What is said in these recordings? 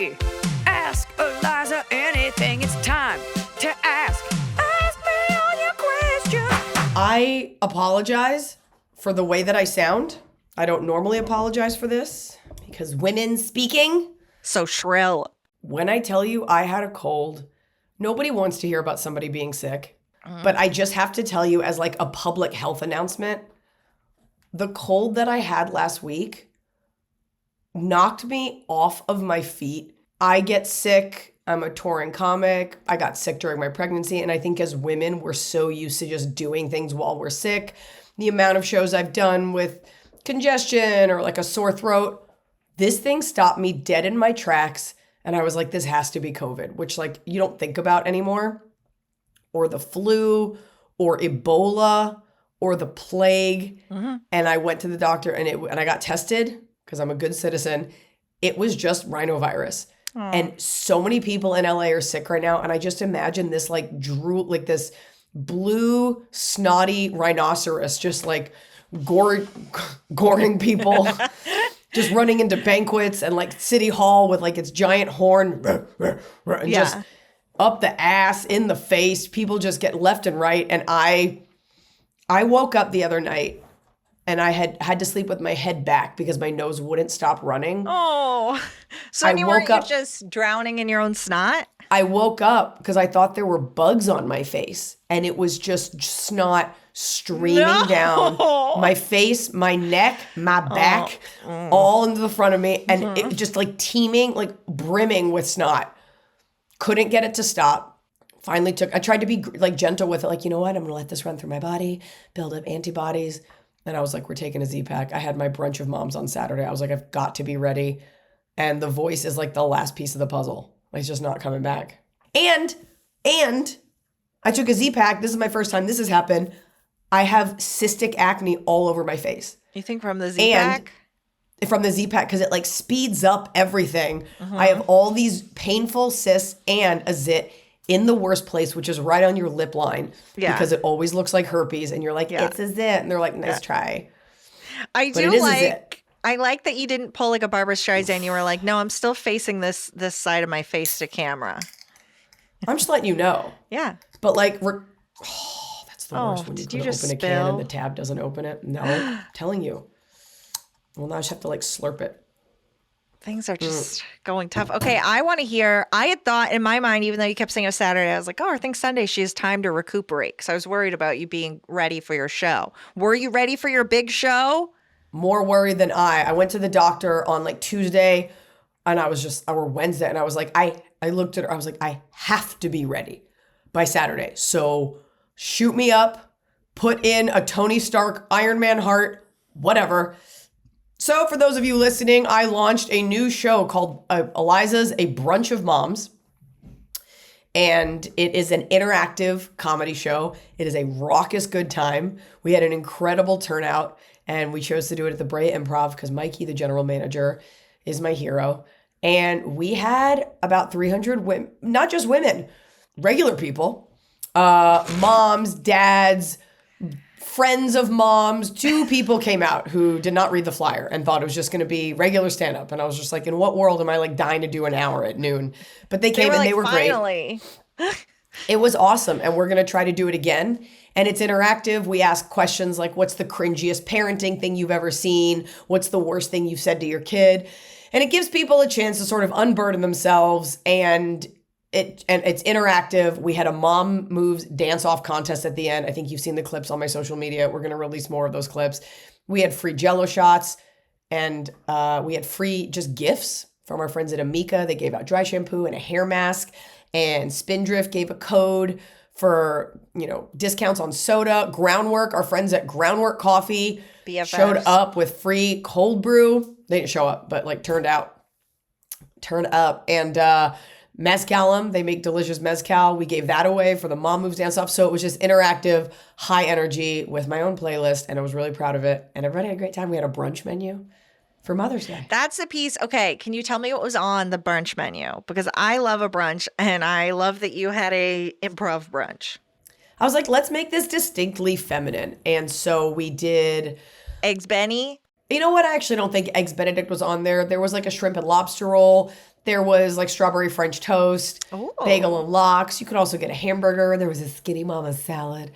Hey, ask Eliza anything. It's time to ask. Ask me all your questions. I apologize for the way that I sound. I don't normally apologize for this because women speaking. So shrill. When I tell you I had a cold, nobody wants to hear about somebody being sick. But I just have to tell you as like a public health announcement, the cold that I had last week knocked me off of my feet. I get sick. I'm a touring comic. I got sick during my pregnancy. And I think as women, we're so used to just doing things while we're sick. The amount of shows I've done with congestion or like a sore throat, this thing stopped me dead in my tracks. And I was like, this has to be COVID, which like you don't think about anymore. Or the flu or Ebola or the plague. And I went to the doctor and I got tested because I'm a good citizen. It was just rhinovirus. And so many people in LA are sick right now. And I just imagine this like this blue snotty rhinoceros just like goring people, just running into banquets and like City Hall with like its giant horn and just up the ass, in the face. People just get left and right. And I woke up the other night and I had to sleep with my head back because my nose wouldn't stop running. Oh, so you weren't just drowning in your own snot? I woke up because I thought there were bugs on my face and it was just snot streaming down my face, my neck, my back, all into the front of me. And it just like teeming, like brimming with snot. Couldn't get it to stop. Finally I tried to be like gentle with it. Like, you know what? I'm going to let this run through my body, build up antibodies. And I was like, we're taking a Z-Pack. I had my brunch of moms on Saturday. I was like, I've got to be ready. And the voice is like the last piece of the puzzle. It's just not coming back. And I took a Z-Pack. This is my first time this has happened. I have cystic acne all over my face. You think from the Z-Pack? And from the Z-Pack, because it like speeds up everything. I have all these painful cysts and a zit in the worst place, which is right on your lip line. Yeah. Because it always looks like herpes. And you're like, it's a zit. And they're like, nice try. I like that you didn't pull like a Barbra Streisand. You were like, no, I'm still facing this side of my face to camera. I'm just letting you know. Yeah. But like, that's the worst when you open a can and the tab doesn't open it. No, I'm telling you. Well, now I just have to like slurp it. Things are just going tough. Okay, I want to hear. I had thought in my mind, even though you kept saying it was Saturday, I was like, I think Sunday she has time to recuperate. Because I was worried about you being ready for your show. Were you ready for your big show? More worried than I went to the doctor on like Tuesday and or Wednesday. And I was like, I looked at her. I was like, I have to be ready by Saturday. So shoot me up, put in a Tony Stark Iron Man heart, whatever. So for those of you listening, I launched a new show called Eliza's A Brunch of Moms. And it is an interactive comedy show. It is a raucous good time. We had an incredible turnout and we chose to do it at the Brea Improv because Mikey, the general manager, is my hero. And we had about 300 women, not just women, regular people, moms, dads, friends of moms. 2 people came out who did not read the flyer and thought it was just going to be regular stand-up. And I was just like, in what world am I like dying to do an hour at noon? But they came and they were great. It was awesome. And we're going to try to do it again. And it's interactive. We ask questions like, what's the cringiest parenting thing you've ever seen? What's the worst thing you've said to your kid? And it gives people a chance to sort of unburden themselves. And it's interactive. We had a mom moves dance-off contest at the end. I think you've seen the clips on my social media. We're going to release more of those clips. We had free Jell-O shots, and we had free just gifts from our friends at Amika. They gave out dry shampoo and a hair mask, and Spindrift gave a code for, discounts on soda. Groundwork, our friends at Groundwork Coffee BFFs. Showed up with free cold brew. They didn't show up, but like turn up. And Mezcalum, they make delicious mezcal. We gave that away for the Mom Moves Dance Off. So it was just interactive, high energy with my own playlist. And I was really proud of it. And everybody had a great time. We had a brunch menu for Mother's Day. That's the piece. Okay. Can you tell me what was on the brunch menu? Because I love a brunch and I love that you had a improv brunch. I was like, let's make this distinctly feminine. And so we did Eggs Benny. You know what? I actually don't think Eggs Benedict was on there. There was like a shrimp and lobster roll. There was like strawberry French toast, Ooh. bagel and lox. You could also get a hamburger. There was a skinny mama salad.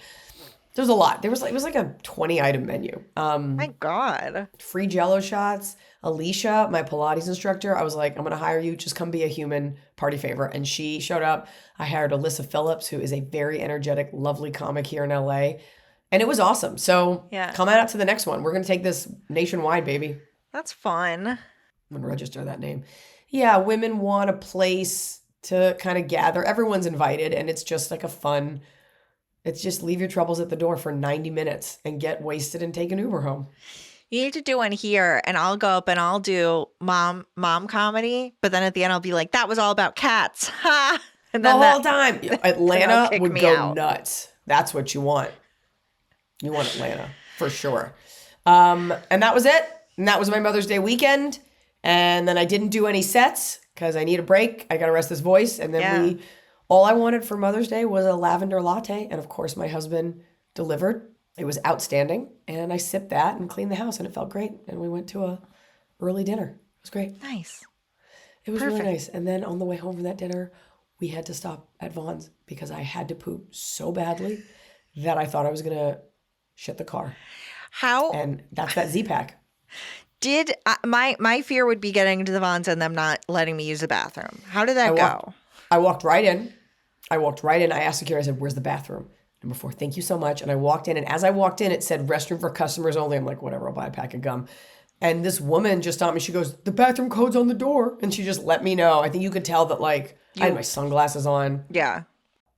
There was a lot. It was like a 20-item menu. My God. Free Jello shots. Alicia, my Pilates instructor, I was like, I'm going to hire you. Just come be a human party favor. And she showed up. I hired Alyssa Phillips, who is a very energetic, lovely comic here in LA. And it was awesome. So come out to the next one. We're going to take this nationwide, baby. That's fun. I'm going to register that name. Yeah, women want a place to kind of gather. Everyone's invited. And it's just like a fun, it's just leave your troubles at the door for 90 minutes and get wasted and take an Uber home. You need to do one here, and I'll go up and I'll do mom comedy, but then at the end I'll be like, that was all about cats. Ha! And then the whole time. Atlanta would go out. Nuts. That's what you want. You want Atlanta, for sure. And that was it. And that was my Mother's Day weekend. And then I didn't do any sets because I need a break. I got to rest this voice. And then all I wanted for Mother's Day was a lavender latte. And of course, my husband delivered. It was outstanding. And I sipped that and cleaned the house, and it felt great. And we went to a early dinner. It was great. Nice. It was really nice. And then on the way home from that dinner, we had to stop at Vaughn's because I had to poop so badly that I thought I was going to shit the car. How? And that's that Z-Pack. Did my fear would be getting to the Vaughn's and them not letting me use the bathroom. How did that go? I walked right in. I asked security, I said, where's the bathroom? Number 4, thank you so much. And I walked in, and as I walked in, it said restroom for customers only. I'm like, whatever, I'll buy a pack of gum. And this woman just stopped me. She goes, the bathroom code's on the door. And she just let me know. I think you could tell that I had my sunglasses on. Yeah.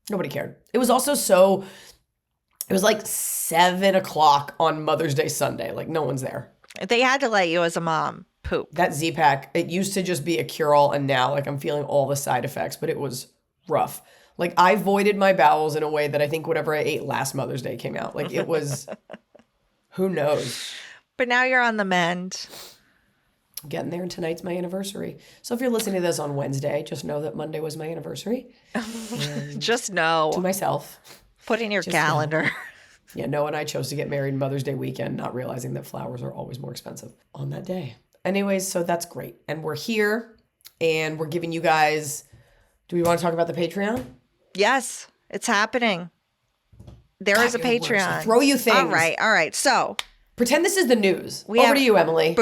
Nobody cared. It was also it was like 7 o'clock on Mother's Day Sunday. Like, no one's there. They had to let you as a mom poop. That Z-Pack, it used to just be a cure-all, and now I'm feeling all the side effects, but it was rough. Like, I voided my bowels in a way that I think whatever I ate last Mother's Day came out. Like, it was, who knows? But now you're on the mend. I'm getting there, and tonight's my anniversary. So if you're listening to this on Wednesday, just know that Monday was my anniversary. Just know. To myself. Put in your calendar. Yeah, Noah and I chose to get married Mother's Day weekend, not realizing that flowers are always more expensive on that day. Anyways, so that's great. And we're here, and we're giving you guys, do we want to talk about the Patreon? Yes, it's happening. There is a Patreon. Throw you things. All right. So pretend this is the news. Over to you, Emily.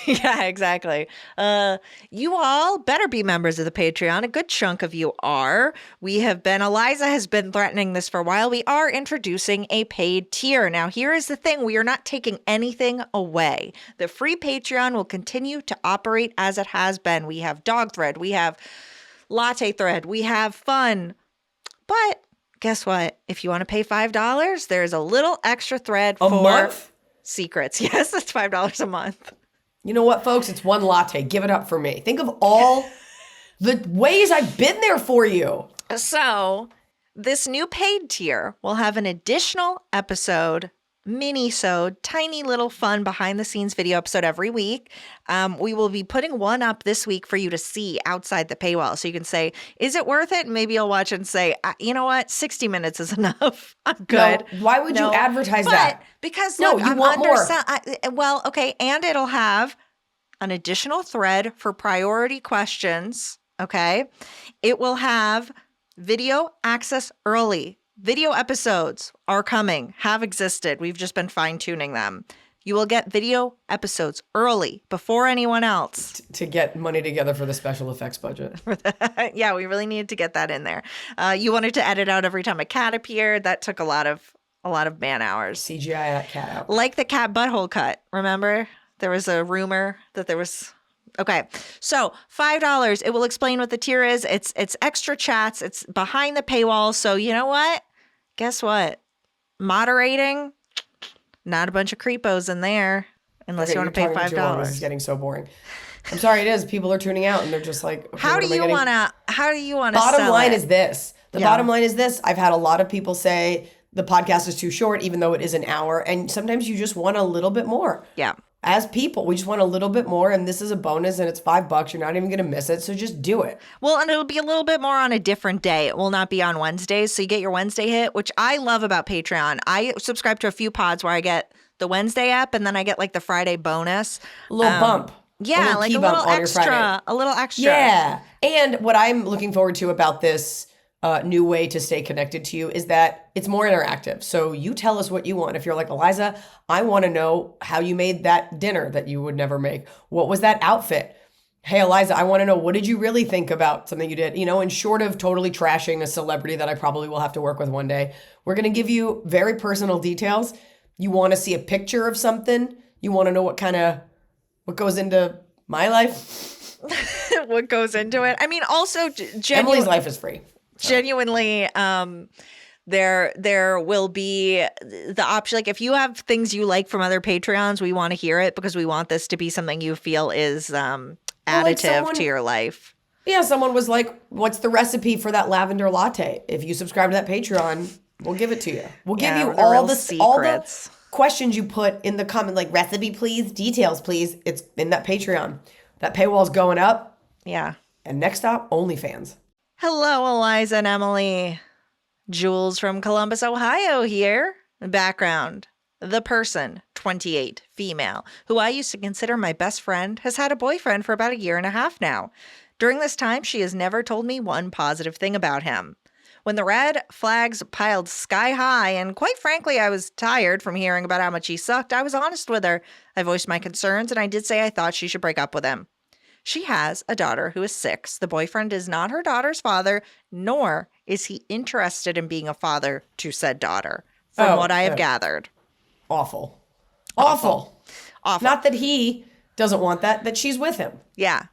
Yeah, exactly. You all better be members of the Patreon. A good chunk of you are. Eliza has been threatening this for a while. We are introducing a paid tier. Now, here is the thing. We are not taking anything away. The free Patreon will continue to operate as it has been. We have dog thread. We have latte thread. We have fun. But guess what? If you want to pay $5, there's a little extra thread for month? Secrets. Yes, it's $5 a month. You know what, folks? It's one latte. Give it up for me. Think of all the ways I've been there for you. So this new paid tier will have an additional episode, mini-sode, tiny little fun behind-the-scenes video episode every week. We will be putting one up this week for you to see outside the paywall. So you can say, is it worth it? And maybe you'll watch it and say, you know what? 60 minutes is enough. I'm good. No, why would you advertise that? Because no, look, you want more. Okay. And it'll have an additional thread for priority questions. Okay. It will have video access early. Video episodes are coming, have existed. We've just been fine-tuning them. You will get video episodes early, before anyone else. To get money together for the special effects budget. Yeah, we really needed to get that in there. You wanted to edit out every time a cat appeared. That took a lot of man hours. CGI that cat out. Like the cat butthole cut. Remember? There was a rumor that there was... Okay, so $5. It will explain what the tier is. It's extra chats. It's behind the paywall. So you know what? Guess what? Moderating, not a bunch of creepos in there, unless you want to pay $5. This is getting so boring. I'm sorry, it is. People are tuning out, and they're just like, okay, how do you want to? Bottom line is this. Bottom line is this. I've had a lot of people say the podcast is too short, even though it is an hour, and sometimes you just want a little bit more. Yeah. As people, we just want a little bit more, and this is a bonus, and it's $5. You're not even going to miss it, so just do it. Well, and it'll be a little bit more on a different day. It will not be on Wednesdays, so you get your Wednesday hit, which I love about Patreon. I subscribe to a few pods where I get the Wednesday app, and then I get like the Friday bonus. A little bump. Yeah, little like key a bump little on your Friday. extra, a little extra. Yeah. And what I'm looking forward to about this new way to stay connected to you is that it's more interactive. So you tell us what you want. If you're like, Eliza, I want to know how you made that dinner that you would never make. What was that outfit? Hey, Eliza, I want to know, what did you really think about something you did? You know, and short of totally trashing a celebrity that I probably will have to work with one day, we're going to give you very personal details. You want to see a picture of something? You want to know what goes into my life? What goes into it? I mean, also, Emily's life is free. genuinely, there will be the option. Like, if you have things you like from other Patreons, we want to hear it because we want this to be something you feel is additive to your life. Yeah, someone was like, what's the recipe for that lavender latte? If you subscribe to that Patreon, we'll give it to you. We'll give you all the questions you put in the comment, like recipe, please, details, please. It's in that Patreon. That paywall's going up. Yeah. And next stop, OnlyFans. Hello, Eliza and Emily. Jules from Columbus, Ohio here. Background. The person, 28, female, who I used to consider my best friend, has had a boyfriend for about 1.5 years now. During this time, she has never told me one positive thing about him. When the red flags piled sky high, and quite frankly, I was tired from hearing about how much he sucked, I was honest with her. I voiced my concerns, and I did say I thought she should break up with him. She has a daughter who is 6. The boyfriend is not her daughter's father, nor is he interested in being a father to said daughter, from what I have gathered. Awful. Awful. Not that he doesn't want that she's with him. Yeah.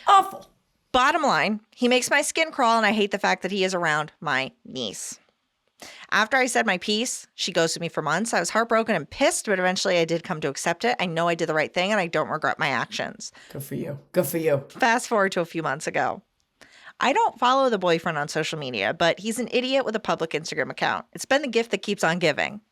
Awful. Bottom line, he makes my skin crawl, and I hate the fact that he is around my niece. After I said my piece, she ghosted me for months. I was heartbroken and pissed, but eventually I did come to accept it. I know I did the right thing, and I don't regret my actions. Good for you. Good for you. Fast forward to a few months ago. I don't follow the boyfriend on social media, but he's an idiot with a public Instagram account. It's been the gift that keeps on giving.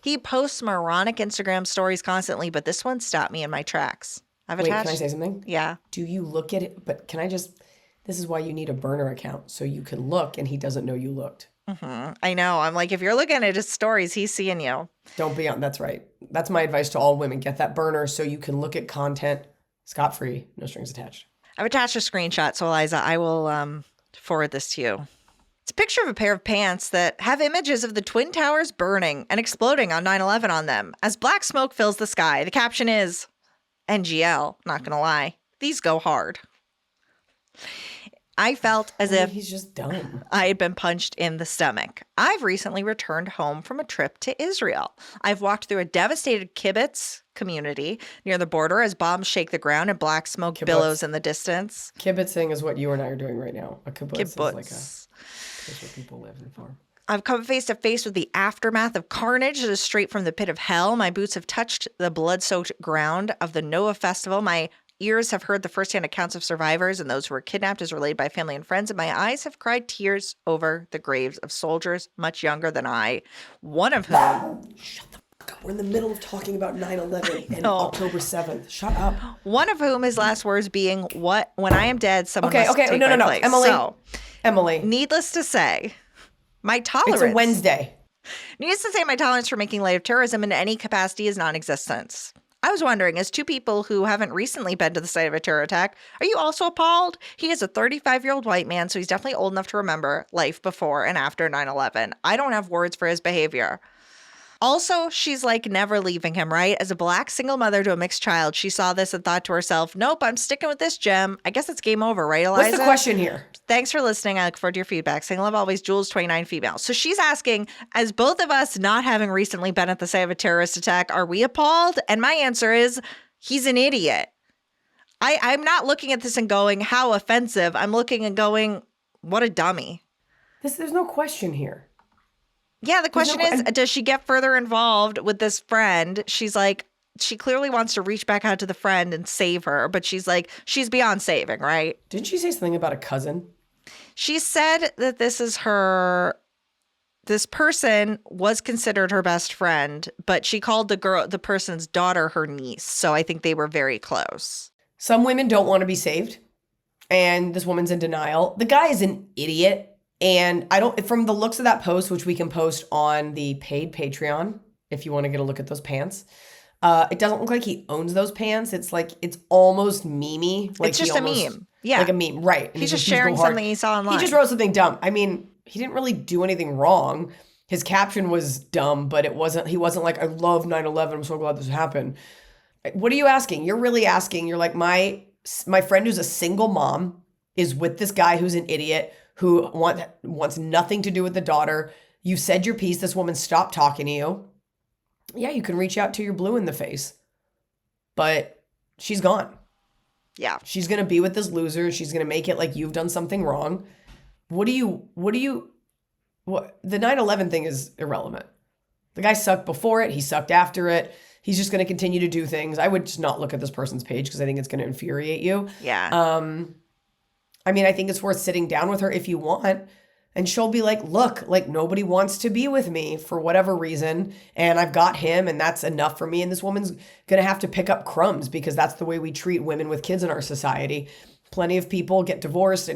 He posts moronic Instagram stories constantly, but this one stopped me in my tracks. Wait, can I say something? Yeah. Do you look at it? But this is why you need a burner account, so you can look and he doesn't know you looked. Mm-hmm. I know. I'm like, if you're looking at his stories, he's seeing you. Don't be on. That's right. That's my advice to all women. Get that burner so you can look at content scot-free, no strings attached. I've attached a screenshot, so Eliza, I will forward this to you. It's a picture of a pair of pants that have images of the Twin Towers burning and exploding on 9/11 on them as black smoke fills the sky. The caption is, NGL, not gonna lie, these go hard. I felt as if he's just dumb. I had been punched in the stomach. I've recently returned home from a trip to Israel. I've walked through a devastated kibbutz community near the border as bombs shake the ground and black smoke billows in the distance. Kibbutzing is what you and I are doing right now. A kibbutz is like a place where people live and farm. I've come face to face with the aftermath of carnage that is straight from the pit of hell. My boots have touched the blood-soaked ground of the Noah Festival. My ears have heard the firsthand accounts of survivors and those who were kidnapped as relayed by family and friends, and my eyes have cried tears over the graves of soldiers much younger than I, one of whom... Shut the fuck up. We're in the middle of talking about 9/11 and October 7th. Shut up. One of whom his last words being, "What? When I am dead, someone must take my place." Emily. Needless to say, my tolerance... It's a Wednesday. Needless to say, my tolerance for making light of terrorism in any capacity is non-existent. I was wondering, as two people who haven't recently been to the site of a terror attack, are you also appalled? He is a 35-year-old white man, so he's definitely old enough to remember life before and after 9/11. I don't have words for his behavior. Also, she's like never leaving him, right? As a black single mother to a mixed child, she saw this and thought to herself, nope, I'm sticking with this gem. I guess it's game over, right, Eliza? What's the question here? Thanks for listening. I look forward to your feedback. Single love always, Jules, 29, female. So she's asking, as both of us not having recently been at the site of a terrorist attack, are we appalled? And my answer is, he's an idiot. I'm not looking at this and going, how offensive. I'm looking and going, what a dummy. There's no question here. Yeah, the question is, does she get further involved with this friend? She's like, she clearly wants to reach back out to the friend and save her, but she's like, she's beyond saving, right? Didn't she say something about a cousin? She said that this person was considered her best friend, but she called the person's daughter her niece. So I think they were very close. Some women don't want to be saved, and this woman's in denial. The guy is an idiot. And from the looks of that post, which we can post on the paid Patreon, if you want to get a look at those pants, It doesn't look like he owns those pants. It's like, it's almost memey. Like It's just he a almost, meme. Yeah. Like a meme, right. And He's just "These go sharing hard." something he saw online. He just wrote something dumb. I mean, he didn't really do anything wrong. His caption was dumb, but he wasn't like, "I love 9/11. I'm so glad this happened." What are you asking? You're really asking. You're like, my friend who's a single mom is with this guy who's an idiot who wants nothing to do with the daughter. You said your piece. This woman stopped talking to you. Yeah, you can reach out to your blue in the face, but she's gone. Yeah. She's going to be with this loser. She's going to make it like you've done something wrong. What the 9/11 thing is irrelevant. The guy sucked before it. He sucked after it. He's just going to continue to do things. I would just not look at this person's page because I think it's going to infuriate you. Yeah. I mean, I think it's worth sitting down with her if you want. And she'll be like, look, like nobody wants to be with me for whatever reason. And I've got him and that's enough for me. And this woman's going to have to pick up crumbs because that's the way we treat women with kids in our society. Plenty of people get divorced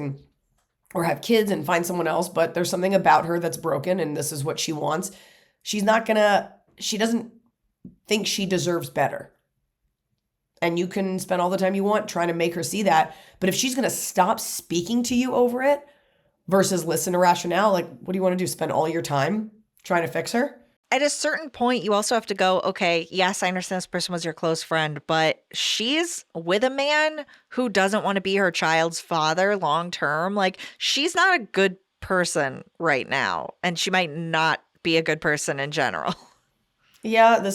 or have kids and find someone else, but there's something about her that's broken and this is what she wants. She doesn't think she deserves better. And you can spend all the time you want trying to make her see that. But if she's going to stop speaking to you over it versus listen to rationale, like, what do you want to do? Spend all your time trying to fix her? At a certain point, you also have to go, okay, yes, I understand this person was your close friend, but she's with a man who doesn't want to be her child's father long term. Like, she's not a good person right now. And she might not be a good person in general. Yeah,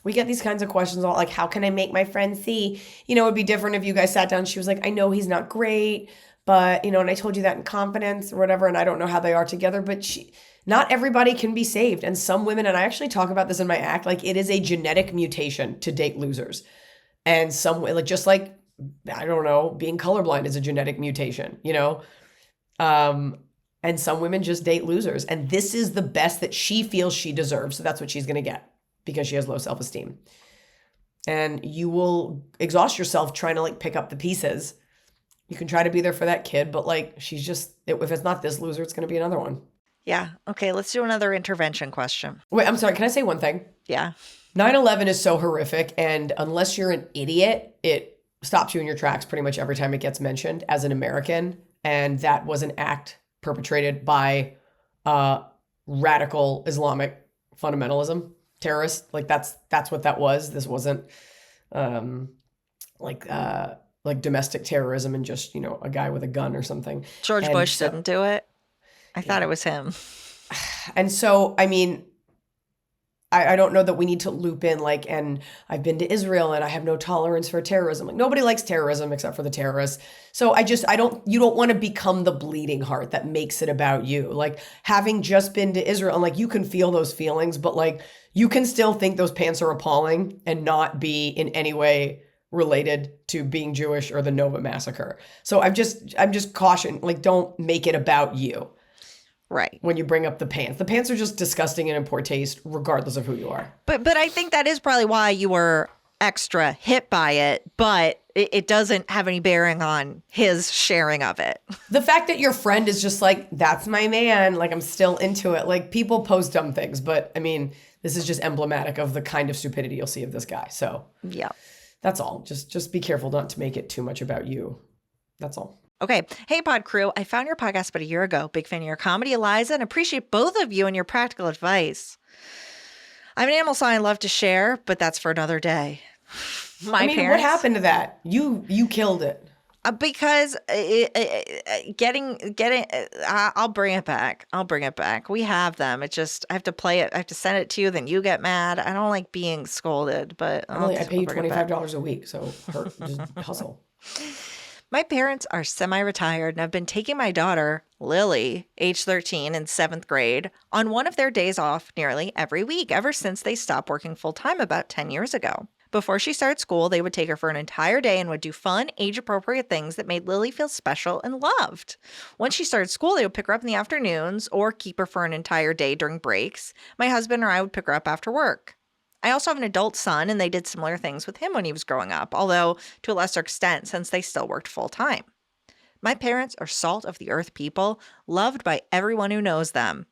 we get these kinds of questions all like, how can I make my friend see? You know, it would be different if you guys sat down and she was like, I know he's not great, but, you know, and I told you that in confidence or whatever, and I don't know how they are together, but not everybody can be saved. And some women, and I actually talk about this in my act, like it is a genetic mutation to date losers. And some, like, just like, I don't know, being colorblind is a genetic mutation, you know? And some women just date losers. And this is the best that she feels she deserves. So that's what she's going to get because she has low self-esteem. And you will exhaust yourself trying to like pick up the pieces. You can try to be there for that kid, but like she's just, if it's not this loser, it's going to be another one. Yeah. Okay. Let's do another intervention question. Wait, I'm sorry. Can I say one thing? Yeah. 9/11 is so horrific. And unless you're an idiot, it stops you in your tracks pretty much every time it gets mentioned as an American. And that was an act perpetrated by radical Islamic fundamentalism terrorists. Like that's what that was. This wasn't like domestic terrorism and just, you know, a guy with a gun or something. George Bush didn't do it. I thought it was him. And so, I mean, I don't know that we need to loop in like, and I've been to Israel and I have no tolerance for terrorism. Like nobody likes terrorism except for the terrorists. So you don't want to become the bleeding heart that makes it about you. Like having just been to Israel and like, you can feel those feelings, but like you can still think those pants are appalling and not be in any way related to being Jewish or the Nova massacre. So I'm just caution, like don't make it about you. Right. When you bring up the pants. The pants are just disgusting and in poor taste, regardless of who you are. But I think that is probably why you were extra hit by it, but it doesn't have any bearing on his sharing of it. The fact that your friend is just like, that's my man, like I'm still into it. Like people post dumb things, but I mean, this is just emblematic of the kind of stupidity you'll see of this guy. So yeah, that's all. Just be careful not to make it too much about you. That's all. Okay. Hey, Pod Crew. I found your podcast about a year ago. Big fan of your comedy, Eliza, and appreciate both of you and your practical advice. I'm an animal sign I love to share, but that's for another day. My parents. What happened to that? You killed it. Because I'll bring it back. I'll bring it back. We have them. It just, I have to play it. I have to send it to you. Then you get mad. I don't like being scolded, but I pay you $25 a week. So just hustle. My parents are semi-retired and have been taking my daughter, Lily, age 13 in 7th grade, on one of their days off nearly every week ever since they stopped working full-time about 10 years ago. Before she started school, they would take her for an entire day and would do fun, age-appropriate things that made Lily feel special and loved. Once she started school, they would pick her up in the afternoons or keep her for an entire day during breaks. My husband or I would pick her up after work. I also have an adult son, and they did similar things with him when he was growing up, although to a lesser extent since they still worked full-time. My parents are salt of the earth people, loved by everyone who knows them.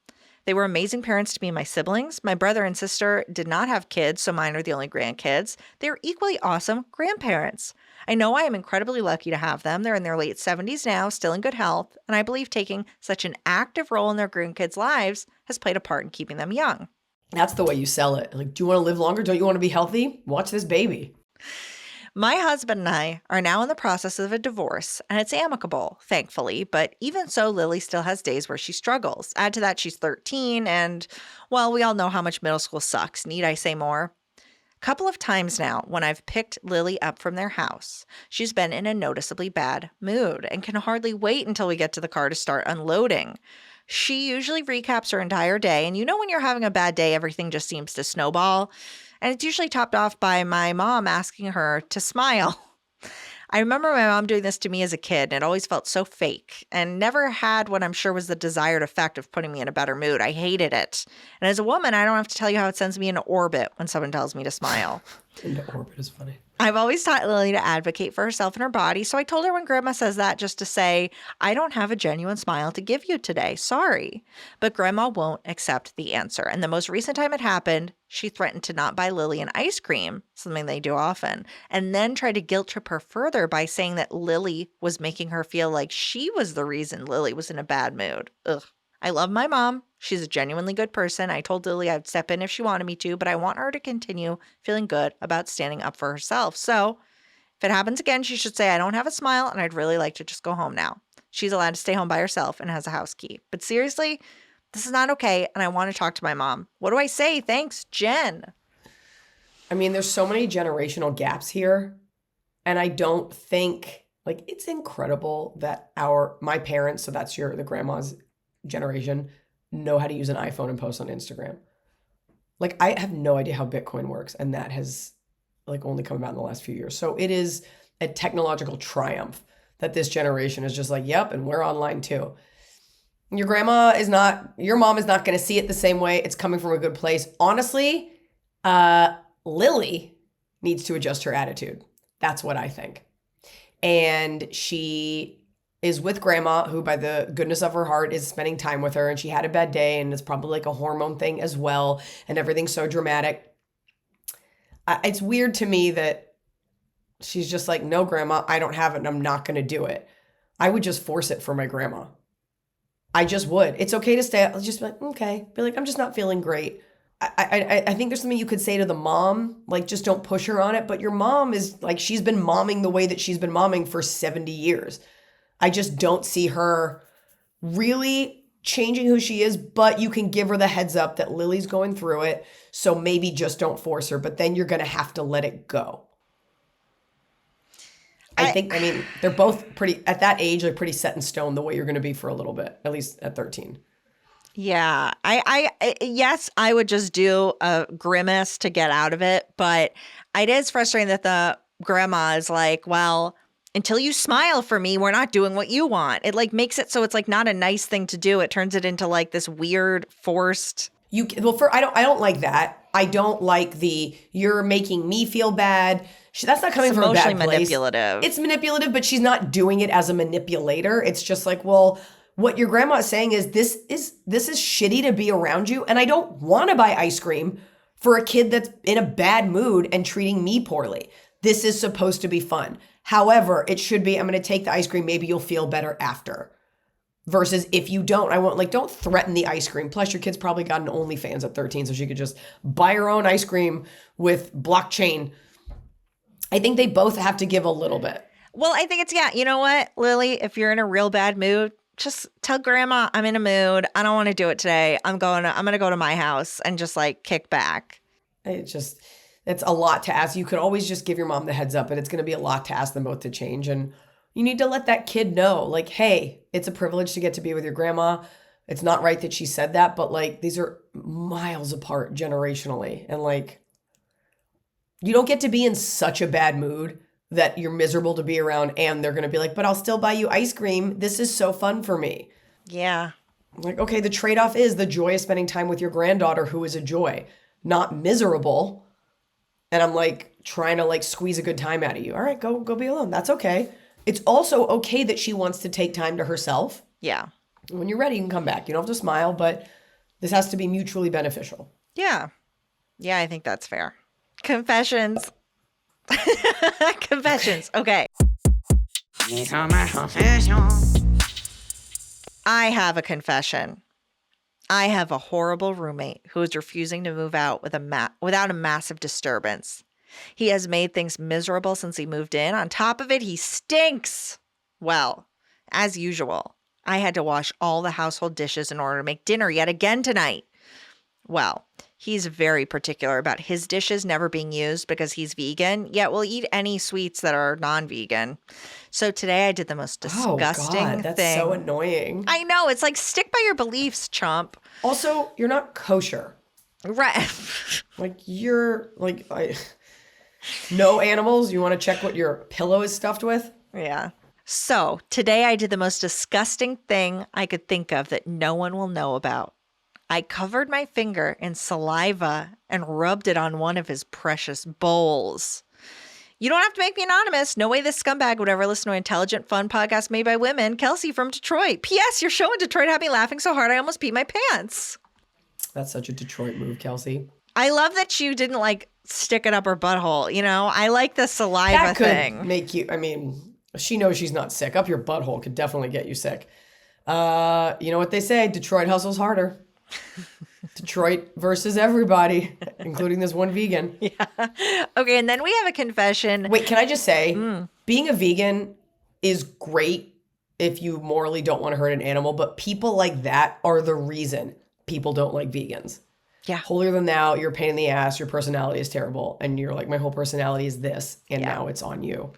They were amazing parents to me and my siblings. My brother and sister did not have kids, so mine are the only grandkids. They were equally awesome grandparents. I know I am incredibly lucky to have them. They're in their late 70s now, still in good health, and I believe taking such an active role in their grandkids' lives has played a part in keeping them young. That's the way you sell it. Like, do you want to live longer? Don't you want to be healthy? Watch this baby. My husband and I are now in the process of a divorce, and it's amicable, thankfully, but even so, Lily still has days where she struggles. Add to that, she's 13, and, well, we all know how much middle school sucks. Need I say more? A couple of times now, when I've picked Lily up from their house, she's been in a noticeably bad mood and can hardly wait until we get to the car to start unloading. She usually recaps her entire day, and you know when you're having a bad day, everything just seems to snowball. And it's usually topped off by my mom asking her to smile. I remember my mom doing this to me as a kid, and it always felt so fake and never had what I'm sure was the desired effect of putting me in a better mood. I hated it. And as a woman, I don't have to tell you how it sends me into orbit when someone tells me to smile. Into orbit is funny. I've always taught Lily to advocate for herself and her body, so I told her when Grandma says that just to say, I don't have a genuine smile to give you today. Sorry. But Grandma won't accept the answer. And the most recent time it happened, she threatened to not buy Lily an ice cream, something they do often, and then tried to guilt trip her further by saying that Lily was making her feel like she was the reason Lily was in a bad mood. Ugh. I love my mom. She's a genuinely good person. I told Lily I'd step in if she wanted me to, but I want her to continue feeling good about standing up for herself. So if it happens again, she should say, I don't have a smile and I'd really like to just go home now. She's allowed to stay home by herself and has a house key. But seriously, this is not okay, and I want to talk to my mom. What do I say? Thanks, Jen. I mean, there's so many generational gaps here. And I don't think, like, it's incredible that my parents, so that's the grandma's generation, know how to use an iPhone and post on Instagram. Like, I have no idea how Bitcoin works, and that has like only come about in the last few years. So it is a technological triumph that this generation is just like, yep, and we're online too. Your mom is not going to see it the same way. It's coming from a good place. Honestly, Lily needs to adjust her attitude. That's what I think. And she is with Grandma, who by the goodness of her heart is spending time with her, and she had a bad day, and it's probably like a hormone thing as well, and everything's so dramatic. It's weird to me that she's just like, no, Grandma, I don't have it, and I'm not going to do it. I would just force it for my grandma. I just would. It's okay to stay. I'll just be like, okay. Be like, I'm just not feeling great. I think there's something you could say to the mom, like, just don't push her on it. But your mom is like, she's been momming the way that she's been momming for 70 years. I just don't see her really changing who she is, but you can give her the heads up that Lily's going through it. So maybe just don't force her, but then you're going to have to let it go. I mean, they're both pretty, at that age, they're pretty set in stone the way you're going to be for a little bit, at least at 13. Yeah, yes, I would just do a grimace to get out of it, but it is frustrating that the grandma is like, well, until you smile for me, we're not doing what you want. It like makes it so it's like not a nice thing to do. It turns it into like this weird forced. I don't like that. I don't like you're making me feel bad. That's not coming from a bad place. Emotionally manipulative. It's manipulative, but she's not doing it as a manipulator. It's just like, well, what your grandma is saying is this is shitty to be around you, and I don't want to buy ice cream for a kid that's in a bad mood and treating me poorly. This is supposed to be fun. However, it should be, I'm going to take the ice cream, maybe you'll feel better after. Versus if you don't, I won't, like, don't threaten the ice cream. Plus, your kid's probably got an OnlyFans at 13, so she could just buy her own ice cream with blockchain. I think they both have to give a little bit. Well, I think you know what, Lily, if you're in a real bad mood, just tell Grandma I'm in a mood. I don't want to do it today. I'm going to go to my house and just like kick back. It's a lot to ask. You could always just give your mom the heads up, but it's going to be a lot to ask them both to change. And you need to let that kid know, like, hey, it's a privilege to get to be with your grandma. It's not right that she said that, but like, these are miles apart generationally. And like, you don't get to be in such a bad mood that you're miserable to be around, and they're going to be like, but I'll still buy you ice cream. This is so fun for me. Yeah. Like, okay, the trade-off is the joy of spending time with your granddaughter, who is a joy, not miserable. And I'm like trying to like squeeze a good time out of you. All right, go be alone. That's okay. It's also okay that she wants to take time to herself. Yeah. When you're ready, you can come back. You don't have to smile, but This has to be mutually beneficial. Yeah. Yeah, I think that's fair. Confessions. Confessions. Okay. These are my confessions. I have a confession. I have a horrible roommate who is refusing to move out without a massive disturbance. He has made things miserable since he moved in. On top of it, he stinks. Well, as usual, I had to wash all the household dishes in order to make dinner yet again tonight. Well, he's very particular about his dishes never being used because he's vegan, yet will eat any sweets that are non-vegan. So today I did the most disgusting oh God, that's thing. so annoying. I know. It's like, stick by your beliefs, chump. Also, you're not kosher. Right. Like you're like no animals. You want to check what your pillow is stuffed with? Yeah. So today I did the most disgusting thing I could think of that no one will know about. I covered my finger in saliva and rubbed it on one of his precious bowls. You don't have to make me anonymous. No way this scumbag would ever listen to an intelligent, fun podcast made by women. Kelsey from Detroit. P.S. Your show in Detroit had me laughing so hard I almost peed my pants. That's such a Detroit move, Kelsey. I love that you didn't like stick it up her butthole. You know, I like the saliva That could thing. make you, I mean, she knows she's not sick. Up your butthole could definitely get you sick. You know what they say? Detroit hustles harder. Detroit versus everybody, including this one vegan. Yeah. Okay, and then we have a confession. Wait, can I just say, being a vegan is great if you morally don't want to hurt an animal, but people like that are the reason people don't like vegans. Yeah. Holier than thou, you're a pain in the ass, your personality is terrible, and you're like, my whole personality is this, and now it's on you.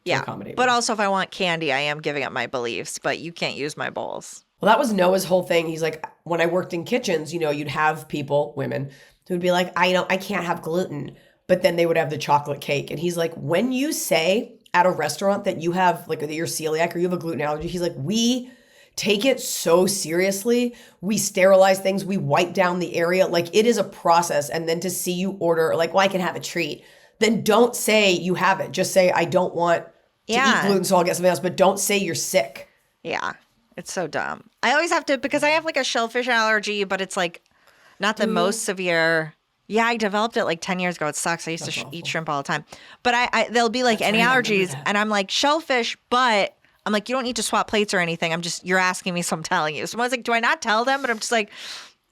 Yeah. Accommodate But me. also, if I want candy, I am giving up my beliefs, but you can't use my bowls. Well, that was Noah's whole thing. He's like, when I worked in kitchens, you know, you'd have people, women, who'd be like, I can't have gluten. But then they would have the chocolate cake. And he's like, when you say at a restaurant that you have, like, that you're celiac or you have a gluten allergy, he's like, we take it so seriously. We sterilize things. We wipe down the area. Like, it is a process. And then to see you order, like, well, I can have a treat. Then don't say you have it. Just say, I don't want to eat gluten, so I'll get something else. But don't say you're sick. Yeah. It's so dumb. I always have to, because I have like a shellfish allergy, but it's like not the most severe. Yeah, I developed it like 10 years ago. It sucks. I used to eat shrimp all the time. But they'll be like, any allergies? And I'm like, shellfish, but I'm like, you don't need to swap plates or anything. You're asking me, so I'm telling you. So I was like, do I not tell them? But I'm just like,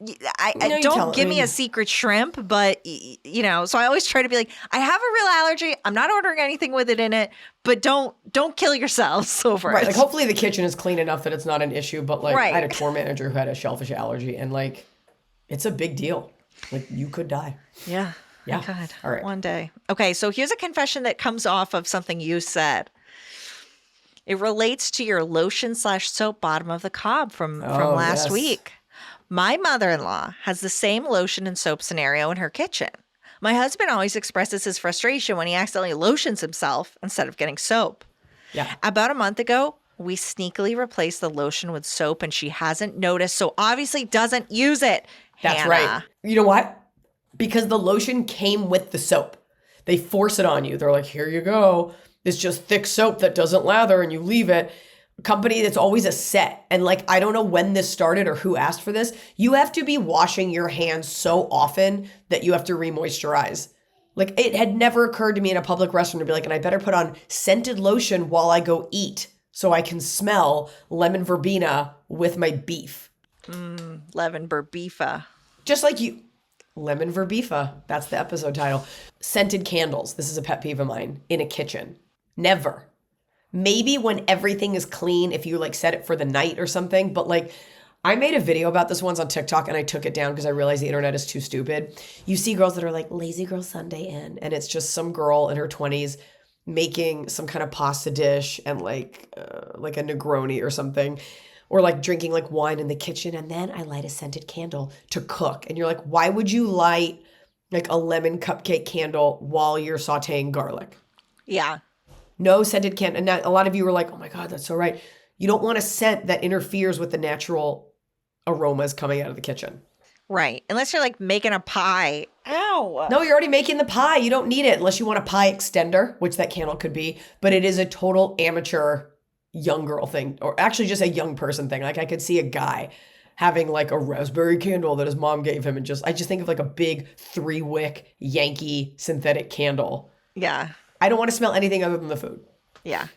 don't give me a secret shrimp, but you know, so I always try to be like, I have a real allergy. I'm not ordering anything with it in it, but don't kill yourselves over it. Like, hopefully the kitchen is clean enough that it's not an issue. But like, I had a tour manager who had a shellfish allergy, and like, it's a big deal. Like, you could die. Yeah. Yeah. God. All right. One day. Okay. So here's a confession that comes off of something you said. It relates to your lotion/soap bottom of the cob from last week. My mother-in-law has the same lotion and soap scenario in her kitchen. My husband always expresses his frustration when he accidentally lotions himself instead of getting soap. Yeah. About a month ago, we sneakily replaced the lotion with soap and she hasn't noticed, so obviously doesn't use it. That's Hannah. right. You know what? Because the lotion came with the soap. They force it on you. They're like, here you go. It's just thick soap that doesn't lather, and you leave it. Company that's always a set. And like, I don't know when this started or who asked for this. You have to be washing your hands so often that you have to re-moisturize. Like, it had never occurred to me in a public restroom to be like, and I better put on scented lotion while I go eat so I can smell lemon verbena with my beef. Lemon Verbeefa. Just like you. Lemon Verbeefa. That's the episode title. Scented candles. This is a pet peeve of mine. In a kitchen. Never. Maybe when everything is clean, if you like set it for the night or something. But like, I made a video about this once on TikTok and I took it down because I realized the internet is too stupid. You see girls that are like, lazy girl Sunday in. And it's just some girl in her 20s making some kind of pasta dish and like a Negroni or something. Or like drinking like wine in the kitchen. And then I light a scented candle to cook. And you're like, why would you light like a lemon cupcake candle while you're sauteing garlic? Yeah. No scented candle. And now a lot of you were like, oh my God, that's so right. You don't want a scent that interferes with the natural aromas coming out of the kitchen. Right. Unless you're like making a pie. Ow. No, you're already making the pie. You don't need it unless you want a pie extender, which that candle could be. But it is a total amateur young girl thing, or actually just a young person thing. Like, I could see a guy having like a raspberry candle that his mom gave him, and I just think of like a big 3-wick Yankee synthetic candle. Yeah. I don't want to smell anything other than the food. Yeah.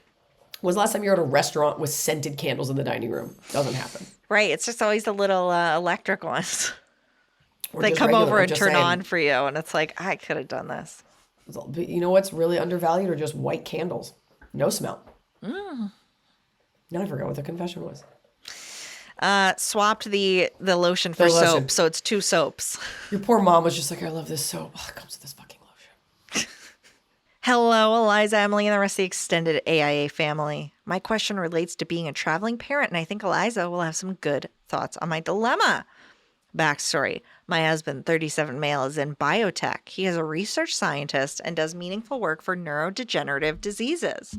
When's the last time you were at a restaurant with scented candles in the dining room? Doesn't happen. Right. It's just always the little electric ones. Or They just come regular, over I'm and just turn saying. on for you. And it's like, I could have done this. But you know what's really undervalued are just white candles. No smell. Now I forgot what the confession was. Swapped the lotion for lotion. soap. So it's 2 soaps. Your poor mom was just like, I love this soap. Oh, it comes with this fucking lotion. Hello, Eliza, Emily, and the rest of the extended AIA family. My question relates to being a traveling parent, and I think Eliza will have some good thoughts on my dilemma. Backstory. My husband, 37 male, is in biotech. He is a research scientist and does meaningful work for neurodegenerative diseases.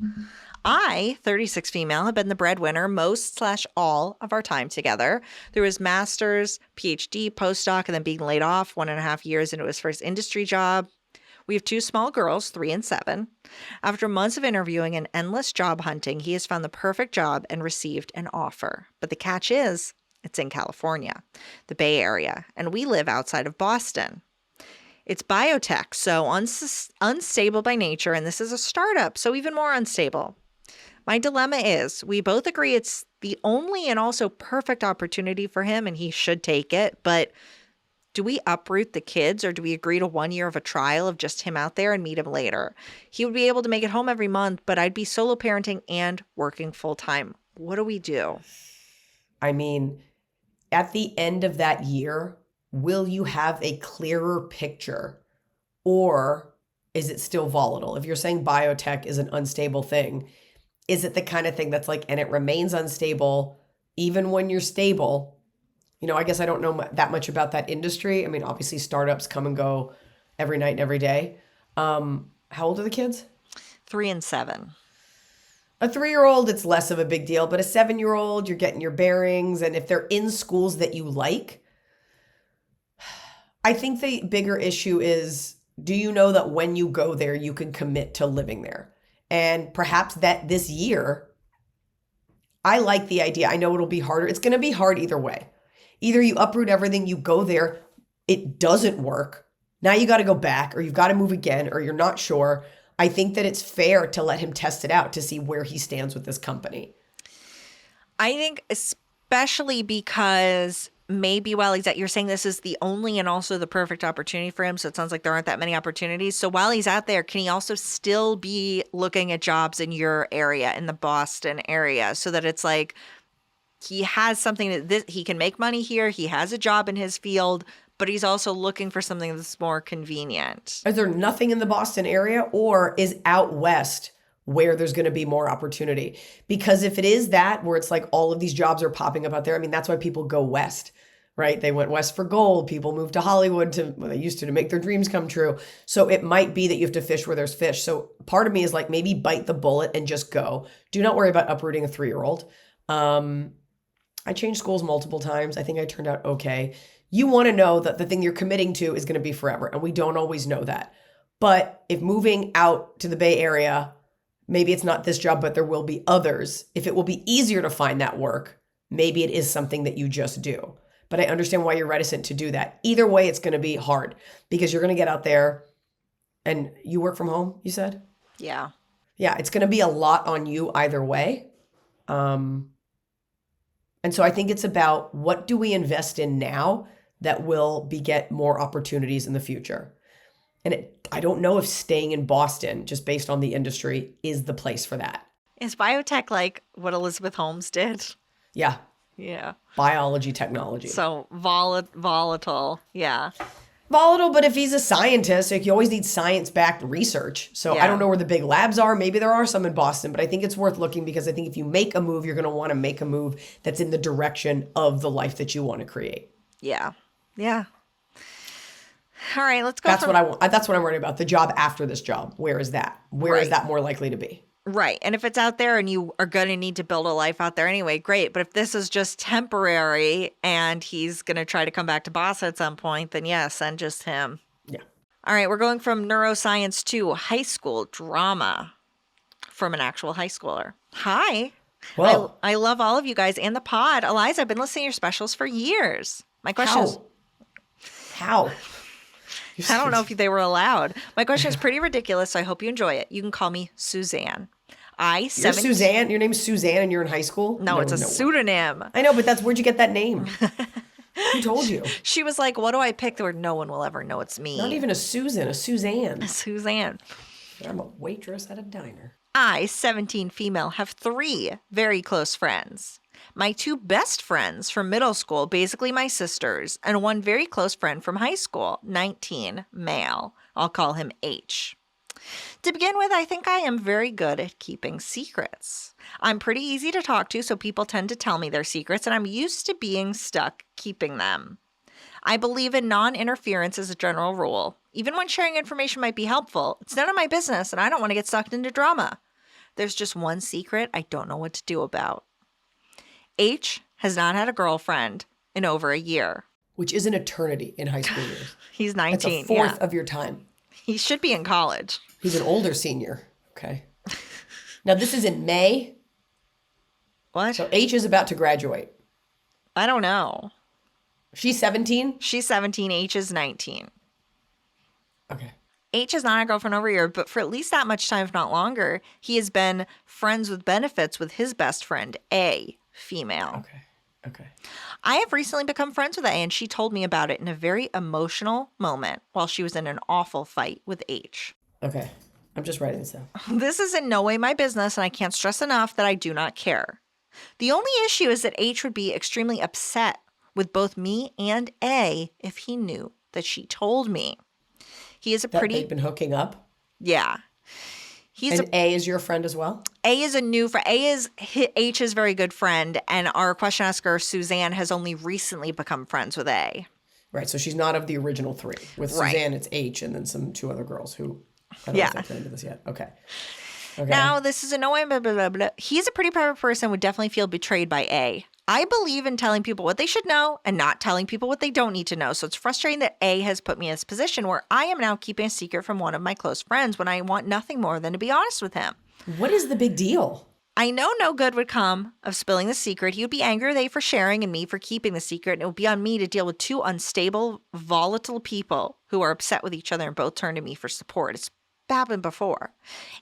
I, 36 female, have been the breadwinner most/all of our time together. Through his master's, PhD, postdoc, and then being laid off 1.5 years into his first industry job. We have 2 small girls, 3 and 7. After months of interviewing and endless job hunting, he has found the perfect job and received an offer. But the catch is, it's in California, the Bay Area, and we live outside of Boston. It's biotech, so unstable by nature, and this is a startup, so even more unstable. My dilemma is, we both agree it's the only and also perfect opportunity for him, and he should take it, but do we uproot the kids, or do we agree to 1 year of a trial of just him out there and meet him later? He would be able to make it home every month, but I'd be solo parenting and working full time. What do we do? I mean, at the end of that year, will you have a clearer picture, or is it still volatile? If you're saying biotech is an unstable thing, is it the kind of thing that's like, and it remains unstable even when you're stable? You know, I guess I don't know that much about that industry. I mean, obviously startups come and go every night and every day. How old are the kids? 3 and 7. A 3-year-old, it's less of a big deal, but a 7-year-old, you're getting your bearings. And if they're in schools that you like, I think the bigger issue is, do you know that when you go there, you can commit to living there? And perhaps that this year, I like the idea. I know it'll be harder. It's going to be hard either way. Either you uproot everything, you go there, it doesn't work. Now you got to go back, or you've got to move again, or you're not sure. I think that it's fair to let him test it out to see where he stands with this company. I think especially because maybe while he's you're saying this is the only and also the perfect opportunity for him. So it sounds like there aren't that many opportunities. So while he's out there, can he also still be looking at jobs in your area, in the Boston area, so that it's like he has something that he can make money here. He has a job in his field, but he's also looking for something that's more convenient. Is there nothing in the Boston area, or is out west where there's going to be more opportunity? Because if it is that, where it's like all of these jobs are popping up out there, I mean, that's why people go west, right? They went west for gold. People moved to Hollywood they used to make their dreams come true. So it might be that you have to fish where there's fish. So part of me is like, maybe bite the bullet and just go. Do not worry about uprooting a 3-year-old. I changed schools multiple times. I think I turned out okay. You want to know that the thing you're committing to is going to be forever. And we don't always know that. But if moving out to the Bay Area, maybe it's not this job, but there will be others. If it will be easier to find that work, maybe it is something that you just do. But I understand why you're reticent to do that. Either way, it's going to be hard because you're going to get out there and you work from home, you said? Yeah. Yeah, it's going to be a lot on you either way. And so I think it's about, what do we invest in now that will beget more opportunities in the future? And I don't know if staying in Boston, just based on the industry, is the place for that. Is biotech like what Elizabeth Holmes did? Yeah. Yeah. Biology, technology. So volatile. Yeah. Volatile, but if he's a scientist, like, you always need science-backed research. So Yeah. I don't know where the big labs are. Maybe there are some in Boston, but I think it's worth looking, because I think if you make a move, you're going to want to make a move that's in the direction of the life that you want to create. Yeah. Yeah. All right, let's go. That's what I want. That's what I'm worried about. The job after this job. Where is that? Where is that more likely to be? Right. And if it's out there and you are going to need to build a life out there anyway, great. But if this is just temporary and he's going to try to come back to Boston at some point, then yes, send just him. Yeah. All right. We're going from neuroscience to high school drama from an actual high schooler. Hi. Whoa. I love all of you guys and the pod. Eliza, I've been listening to your specials for years. My question is, How? I don't know if they were allowed. My question is pretty ridiculous, so I hope you enjoy it. You can call me Suzanne. You're Suzanne? Your name's Suzanne and you're in high school? No, it's a pseudonym. I know, but where'd you get that name? Who told you? She was like, what do I pick where no one will ever know it's me? Not even a Susan, a Suzanne. Suzanne. I'm a waitress at a diner. I, 17 female, have 3 very close friends. My 2 best friends from middle school, basically my sisters, and 1 very close friend from high school, 19, male. I'll call him H. To begin with, I think I am very good at keeping secrets. I'm pretty easy to talk to, so people tend to tell me their secrets, and I'm used to being stuck keeping them. I believe in non-interference as a general rule. Even when sharing information might be helpful, it's none of my business, and I don't want to get sucked into drama. There's just one secret I don't know what to do about. H has not had a girlfriend in over a year. Which is an eternity in high school years. He's 19. That's a fourth of your time. He should be in college. He's an older senior. Okay. Now this is in May. What? So H is about to graduate. I don't know. She's 17? She's 17. H is 19. Okay. H has not had a girlfriend over a year, but for at least that much time, if not longer, he has been friends with benefits with his best friend, A, female. Okay. I have recently become friends with A, and she told me about it in a very emotional moment while she was in an awful fight with H. Okay. I'm just writing this down. This is in no way my business, and I can't stress enough that I do not care. The only issue is that H would be extremely upset with both me and A if he knew that she told me. He is a That they've been hooking up? Yeah. A is your friend as well? A is a new friend. H's very good friend, and our question asker, Suzanne, has only recently become friends with A. Right, so she's not of the original 3. With Suzanne, it's H and then 2 other girls who I don't know if they've into this yet. Okay. Now, this is a no way, blah, blah, blah, blah. He's a pretty private person, would definitely feel betrayed by A. I believe in telling people what they should know and not telling people what they don't need to know. So it's frustrating that A has put me in this position where I am now keeping a secret from one of my close friends when I want nothing more than to be honest with him. What is the big deal? I know no good would come of spilling the secret. He would be angry with A for sharing and me for keeping the secret. And it would be on me to deal with 2 unstable, volatile people who are upset with each other and both turn to me for support. It's happened before.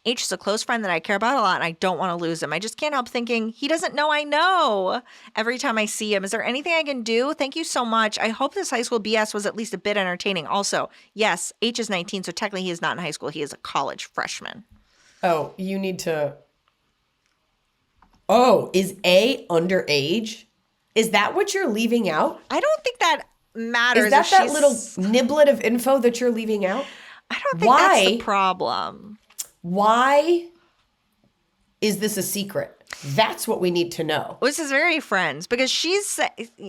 H is a close friend that I care about a lot and I don't want to lose him. I just can't help thinking he doesn't know I know every time I see him. Is there anything I can do? Thank you so much. I hope this high school BS was at least a bit entertaining. Also, yes, H is 19, so technically he is not in high school. He is a college freshman. Oh, you need to... Oh, is A underage? Is that what you're leaving out? I don't think that matters. Is that little niblet of info that you're leaving out? I don't think that's the problem. Why is this a secret? That's what we need to know. Well, this is very friends because she's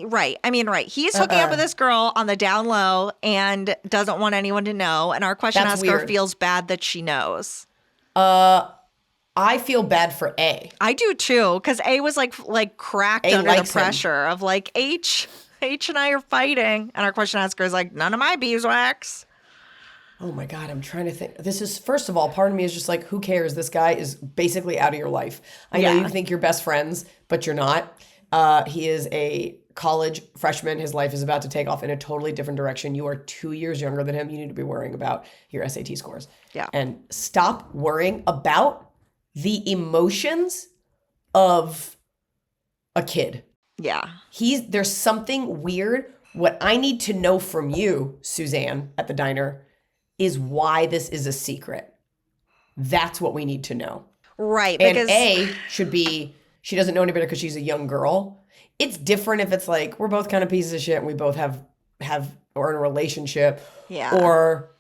right. I mean, right. He's hooking up with this girl on the down low and doesn't want anyone to know. And our question asker feels bad that she knows. I feel bad for A. I do too, because A was like cracked under the pressure of like H and I are fighting, and our question asker is like, none of my beeswax. Oh my God, I'm trying to think. This is, first of all, part of me is just like, who cares? This guy is basically out of your life. I know you think you're best friends, but you're not. He is a college freshman. His life is about to take off in a totally different direction. You are 2 years younger than him. You need to be worrying about your SAT scores. Yeah. And stop worrying about the emotions of a kid. Yeah. There's something weird. What I need to know from you, Suzanne, at the diner, is why this is a secret. That's what we need to know. Right. And because A should be, she doesn't know any better because she's a young girl. It's different if it's like, we're both kind of pieces of shit and we both have or in a relationship. Yeah. Or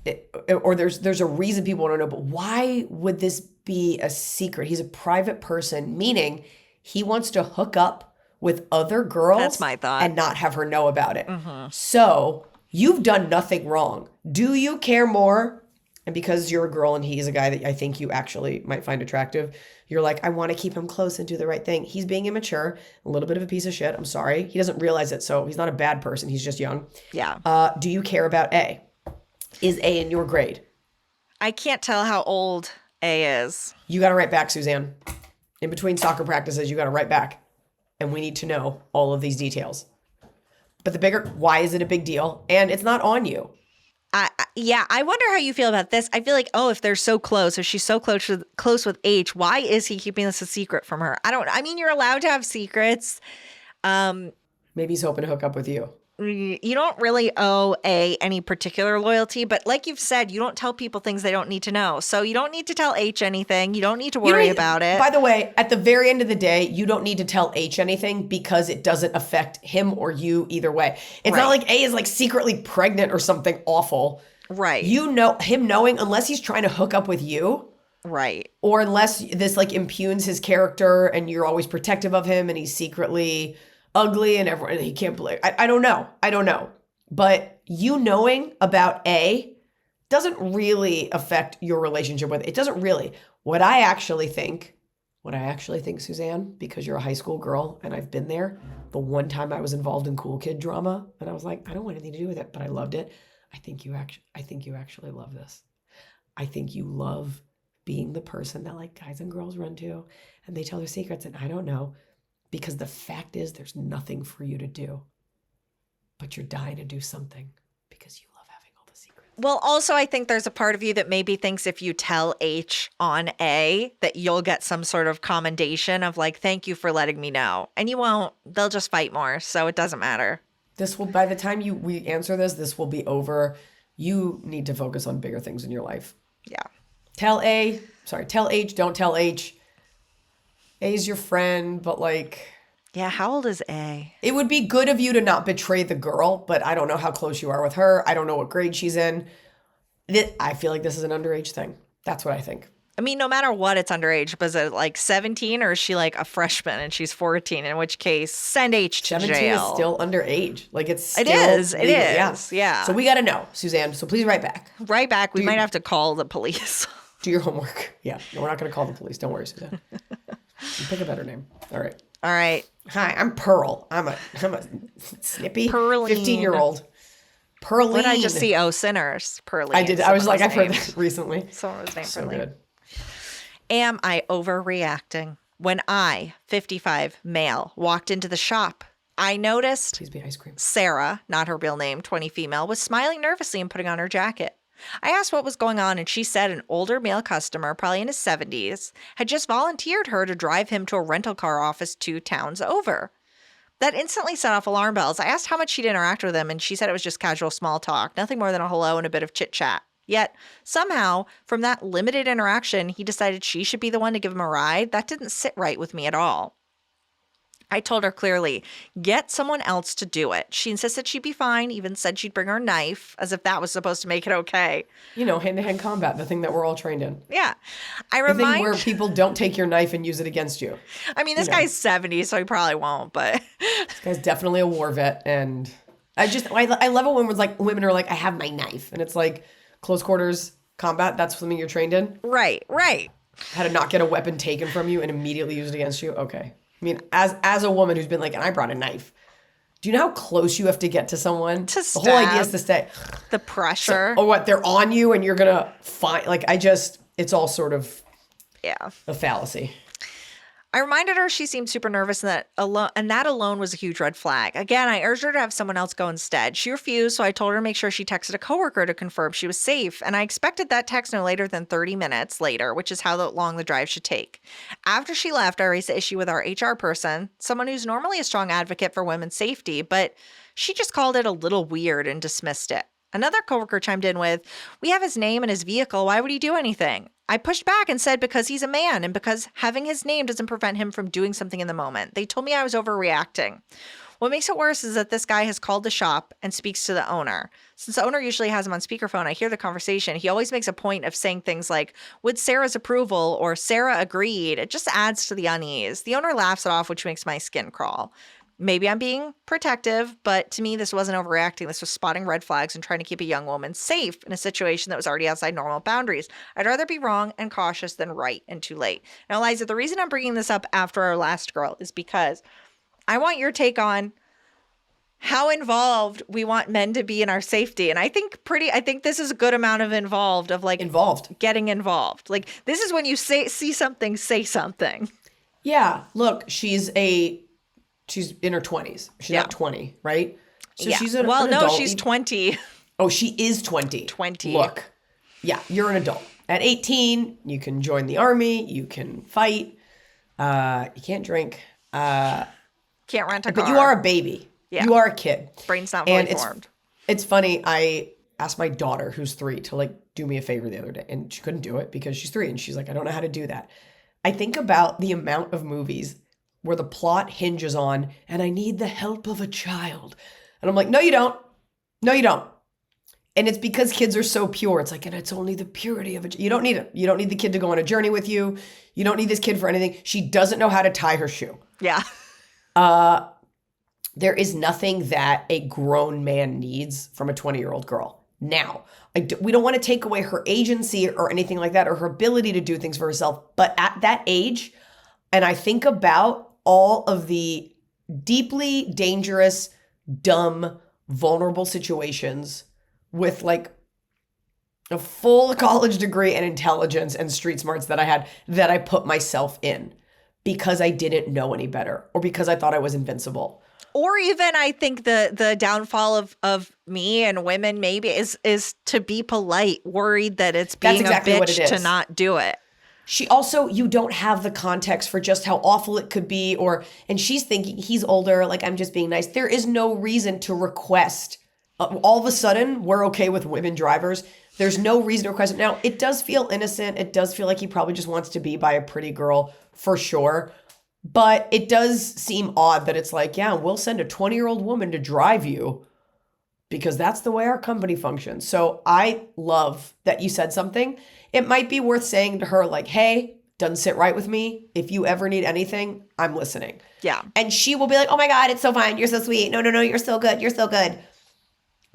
there's a reason people want to know, but why would this be a secret? He's a private person, meaning he wants to hook up with other girls. That's my thought. And not have her know about it. Mm-hmm. So you've done nothing wrong. Do you care more? And because you're a girl and he's a guy that I think you actually might find attractive, you're like, I want to keep him close and do the right thing. He's being immature, a little bit of a piece of shit. I'm sorry. He doesn't realize it. So he's not a bad person. He's just young. Yeah. Do you care about A? Is A in your grade? I can't tell how old A is. You got to write back, Suzanne. In between soccer practices, you got to write back. And we need to know all of these details. But why is it a big deal? And it's not on you. Yeah, I wonder how you feel about this. I feel like, if they're so close, if she's so close with H, why is he keeping this a secret from her? I mean, you're allowed to have secrets. Maybe he's hoping to hook up with you. You don't really owe any particular loyalty, but like you've said, you don't tell people things they don't need to know. So you don't need to tell H anything. You don't need to worry about it. By the way, at the very end of the day, you don't need to tell H anything because it doesn't affect him or you either way. It's not like A is like secretly pregnant or something awful. Right. You know, him knowing, unless he's trying to hook up with you. Right. Or unless this like impugns his character and you're always protective of him and he's secretly ugly and everyone, he can't believe. I don't know. But you knowing about A doesn't really affect your relationship with it. It doesn't really. What I actually think, Suzanne, because you're a high school girl and I've been there, the one time I was involved in cool kid drama and I was like, I don't want anything to do with it, but I loved it. I think you actually love this. I think you love being the person that like guys and girls run to and they tell their secrets and I don't know. Because the fact is there's nothing for you to do, but you're dying to do something because you love having all the secrets. Well, also, I think there's a part of you that maybe thinks if you tell H on A that you'll get some sort of commendation of like, thank you for letting me know. And you won't. They'll just fight more. So it doesn't matter. By the time we answer this will be over. You need to focus on bigger things in your life. Yeah. Tell H, don't tell H. A's your friend, but like... Yeah, how old is A? It would be good of you to not betray the girl, but I don't know how close you are with her. I don't know what grade she's in. I feel like this is an underage thing. That's what I think. I mean, no matter what, it's underage. Was it like 17 or is she like a freshman and she's 14? In which case, send H to 17 jail. Is still underage. Like It is. Yeah. So we got to know, Suzanne. So please write back. Write back. We might have to call the police. Do your homework. Yeah. No, we're not going to call the police. Don't worry, Suzanne. You pick a better name. All right. Hi, I'm Pearl. I'm a snippy Pearline. 15-year-old. Pearline. What did I just see? Oh, Sinners. Pearline. I did. I was like, I've heard that recently. Someone was named So Pearline. good. Am I overreacting? When I, 55, male, walked into the shop, I noticed Please be ice cream. Sarah, not her real name, 20 female, was smiling nervously and putting on her jacket. I asked what was going on, and she said an older male customer, probably in his 70s, had just volunteered her to drive him to a rental car office 2 towns over. That instantly set off alarm bells. I asked how much she'd interact with him, and she said it was just casual small talk, nothing more than a hello and a bit of chit-chat. Yet, somehow, from that limited interaction, he decided she should be the one to give him a ride. That didn't sit right with me at all. I told her clearly, get someone else to do it. She insisted she'd be fine, even said she'd bring her knife, as if that was supposed to make it okay. You know, hand-to-hand combat, the thing that we're all trained in. Yeah. The thing where people don't take your knife and use it against you. I mean, this guy's 70, so he probably won't, but... This guy's definitely a war vet, and I love it when women are like, I have my knife. And it's like, close quarters combat, that's something you're trained in? Right. How to not get a weapon taken from you and immediately use it against you? Okay. I mean, as a woman who's been like, and I brought a knife. Do you know how close you have to get to someone? To stab. The whole idea is to stay. The pressure. Or what, they're on you and you're going to find, it's all sort of a fallacy. I reminded her she seemed super nervous and that alone was a huge red flag. Again, I urged her to have someone else go instead. She refused, so I told her to make sure she texted a coworker to confirm she was safe, and I expected that text no later than 30 minutes later, which is how long the drive should take. After she left, I raised the issue with our HR person, someone who's normally a strong advocate for women's safety, but she just called it a little weird and dismissed it. Another coworker chimed in with, we have his name and his vehicle. Why would he do anything? I pushed back and said because he's a man and because having his name doesn't prevent him from doing something in the moment. They told me I was overreacting. What makes it worse is that this guy has called the shop and speaks to the owner. Since the owner usually has him on speakerphone, I hear the conversation. He always makes a point of saying things like, with Sarah's approval or Sarah agreed. It just adds to the unease. The owner laughs it off, which makes my skin crawl. Maybe I'm being protective, but to me, this wasn't overreacting. This was spotting red flags and trying to keep a young woman safe in a situation that was already outside normal boundaries. I'd rather be wrong and cautious than right and too late. Now, Eliza, the reason I'm bringing this up after our last girl is because I want your take on how involved we want men to be in our safety. And I think this is a good amount of getting involved. Like, this is when you see something, say something. Yeah. Look, she's in her 20s. She's Yeah. not 20, right? So Yeah. she's an Well, no, adult. she's 20. Oh, she is 20. 20. Look. Yeah, you're an adult. At 18, you can join the army, you can fight. You can't drink. Can't rent a car. But you are a baby. Yeah. You are a kid. Brain's not fully And formed. it's funny. I asked my daughter, who's 3, to like do me a favor the other day, and she couldn't do it because she's 3, and she's like, I don't know how to do that. I think about the amount of movies where the plot hinges on, and I need the help of a child, and I'm like, no, you don't. No, you don't. And it's because kids are so pure. It's like, and it's only the purity of it. You don't need it. You don't need the kid to go on a journey with you. You don't need this kid for anything. She doesn't know how to tie her shoe. Yeah. There is nothing that a grown man needs from a 20-year-old girl. Now, we don't want to take away her agency or anything like that, or her ability to do things for herself. But at that age, and I think about all of the deeply dangerous, dumb, vulnerable situations with like a full college degree and intelligence and street smarts that I had, that I put myself in because I didn't know any better, or because I thought I was invincible. Or even I think the downfall of me and women maybe is to be polite, worried that it's being exactly a what it bitch to is. not do it. She also, you don't have the context for just how awful it could be, and she's thinking he's older, like I'm just being nice. There is no reason to request. All of a sudden, we're okay with women drivers. There's no reason to request it. Now, it does feel innocent. It does feel like he probably just wants to be by a pretty girl, for sure. But it does seem odd that it's like, yeah, we'll send a 20-year-old woman to drive you because that's the way our company functions. So I love that you said something. It might be worth saying to her, like, hey, doesn't sit right with me. If you ever need anything, I'm listening. Yeah. And she will be like, oh my God, it's so fine. You're so sweet. No, you're so good. You're so good.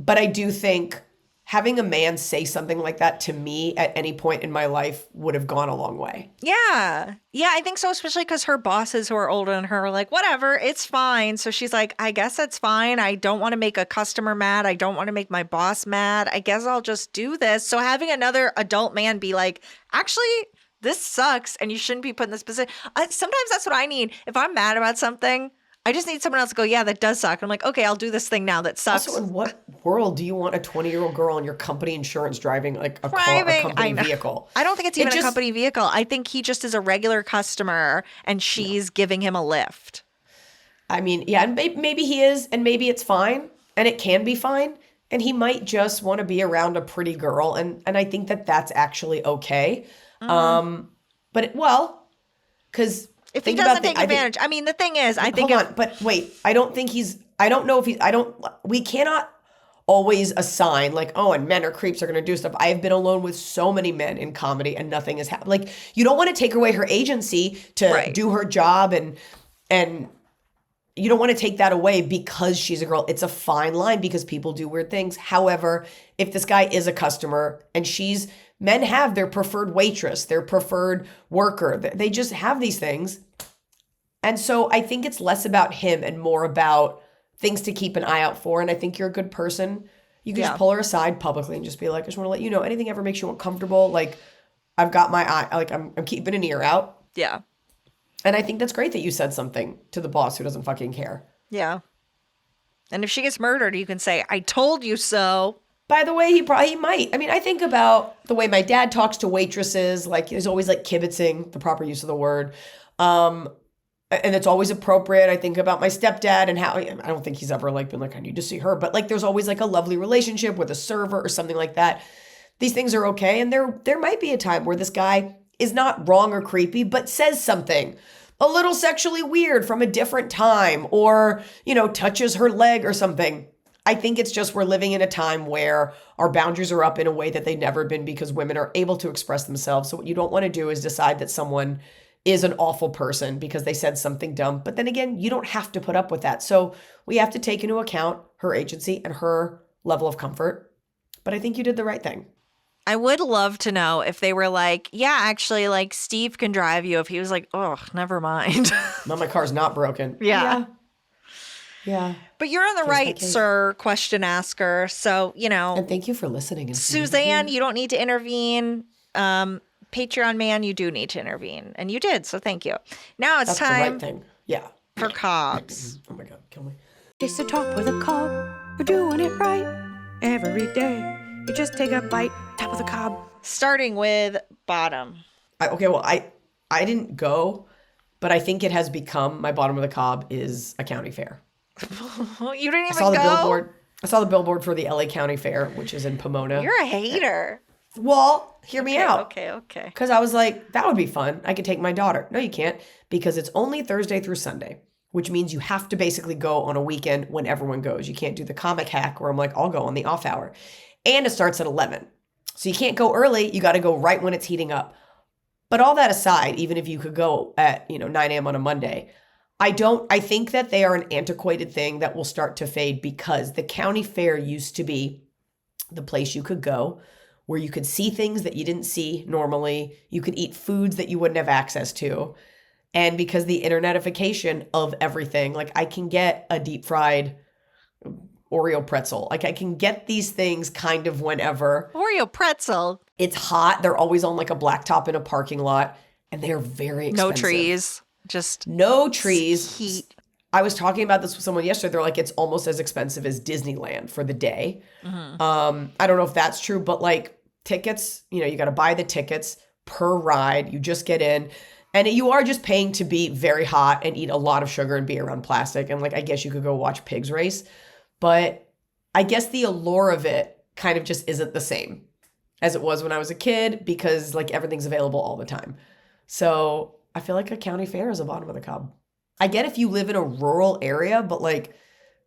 But I do think having a man say something like that to me at any point in my life would have gone a long way. Yeah. Yeah, I think so, especially because her bosses who are older than her are like, whatever, it's fine. So she's like, I guess it's fine. I don't want to make a customer mad. I don't want to make my boss mad. I guess I'll just do this. So having another adult man be like, actually, this sucks and you shouldn't be put in this position. Sometimes that's what I need. If I'm mad about something, I just need someone else to go, yeah, that does suck. And I'm like, okay, I'll do this thing now that sucks. Also, in what world do you want a 20-year-old girl on your company insurance driving like a company vehicle? I don't think it's even a company vehicle. I think he just is a regular customer and she's giving him a lift. I mean, yeah, and maybe he is, and maybe it's fine, and it can be fine. And he might just want to be around a pretty girl. And I think that that's actually okay. Because... If he doesn't take advantage, I mean, the thing is, I think... Hold on, but wait, we cannot always assign like, oh, and men are creeps are going to do stuff. I have been alone with so many men in comedy and nothing has happened. Like, you don't want to take away her agency to do her job and you don't want to take that away because she's a girl. It's a fine line because people do weird things. However, if this guy is a customer and men have their preferred waitress, their preferred worker. They just have these things. And so I think it's less about him and more about things to keep an eye out for. And I think you're a good person. You can just pull her aside publicly and just be like, I just want to let you know, anything ever makes you uncomfortable, like I've got my eye, like I'm keeping an ear out. Yeah. And I think that's great that you said something to the boss who doesn't fucking care. Yeah. And if she gets murdered, you can say, I told you so. By the way, he might. I mean, I think about the way my dad talks to waitresses, like there's always like kibitzing, the proper use of the word. And it's always appropriate. I think about my stepdad and how, I don't think he's ever like been like, I need to see her. But like there's always like a lovely relationship with a server or something like that. These things are okay. And there might be a time where this guy is not wrong or creepy, but says something a little sexually weird from a different time or, touches her leg or something. I think it's just we're living in a time where our boundaries are up in a way that they've never been because women are able to express themselves. So what you don't want to do is decide that someone is an awful person because they said something dumb. But then again, you don't have to put up with that. So we have to take into account her agency and her level of comfort. But I think you did the right thing. I would love to know if they were like, yeah, actually, like Steve can drive you. If he was like, oh, never mind. No, my car's not broken. Yeah. But you're on the right, case. sir, question asker. So, And thank you for listening. And Suzanne, you don't need to intervene. Patreon man, you do need to intervene. And you did, so thank you. Now it's That's time the right thing. Yeah. for cobs. Oh my God, kill me. It's the top with a cob. We're doing it right every day. You just take a bite, top of the cob. Starting with bottom. I didn't go, but I think it has become my bottom of the cob is a county fair. You didn't even I saw the go? billboard. I saw the billboard for the LA County Fair, which is in Pomona. You're a hater. Well, hear me out. Okay. Because I was like, that would be fun. I could take my daughter. No, you can't, because it's only Thursday through Sunday, which means you have to basically go on a weekend when everyone goes. You can't do the comic hack where I'm like, I'll go on the off hour. And it starts at 11. So you can't go early. You got to go right when it's heating up. But all that aside, even if you could go at 9 a.m. on a Monday, I think that they are an antiquated thing that will start to fade, because the county fair used to be the place you could go where you could see things that you didn't see normally. You could eat foods that you wouldn't have access to. And because the internetification of everything, like I can get a deep fried Oreo pretzel. Like I can get these things kind of whenever. Oreo pretzel. It's hot. They're always on like a blacktop in a parking lot, and they're very expensive. No trees. Just no trees. Heat. I was talking about this with someone yesterday. They're like, it's almost as expensive as Disneyland for the day. Mm-hmm. I don't know if that's true, but like tickets, you got to buy the tickets per ride. You just get in, and you are just paying to be very hot and eat a lot of sugar and be around plastic. And like, I guess you could go watch pigs race, but I guess the allure of it kind of just isn't the same as it was when I was a kid, because like everything's available all the time. So I feel like a county fair is a bottom of the cob. I get if you live in a rural area, but like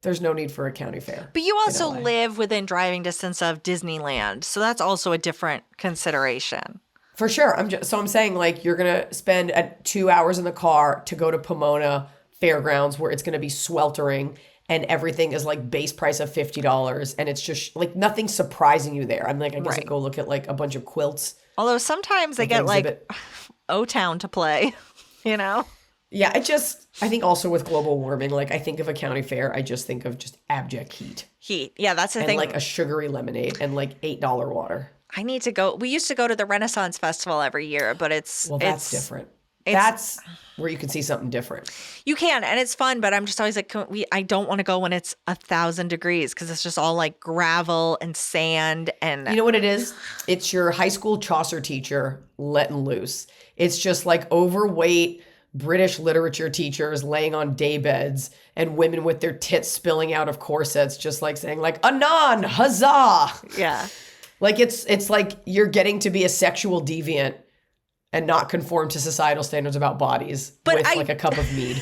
there's no need for a county fair. But you also live within driving distance of Disneyland. So that's also a different consideration. For sure. I'm saying like you're going to spend 2 hours in the car to go to Pomona Fairgrounds, where it's going to be sweltering and everything is like base price of $50, and it's just like nothing surprising you there. I'm like, I guess I'd go look at like a bunch of quilts. Although sometimes they get like O-Town to play, Yeah, I think also with global warming, like I think of a county fair, I just think of just abject heat. Yeah, that's the thing. And like a sugary lemonade and like $8 water. I need to go. We used to go to the Renaissance Festival every year, but that's different. That's where you can see something different. You can, and it's fun, but I'm just always like, I don't want to go when it's 1,000 degrees, because it's just all like gravel and sand. And you know what it is? It's your high school Chaucer teacher letting loose. It's just like overweight British literature teachers laying on daybeds and women with their tits spilling out of corsets, just like saying like, anon, huzzah. Yeah. Like it's like you're getting to be a sexual deviant and not conform to societal standards about bodies with like a cup of mead.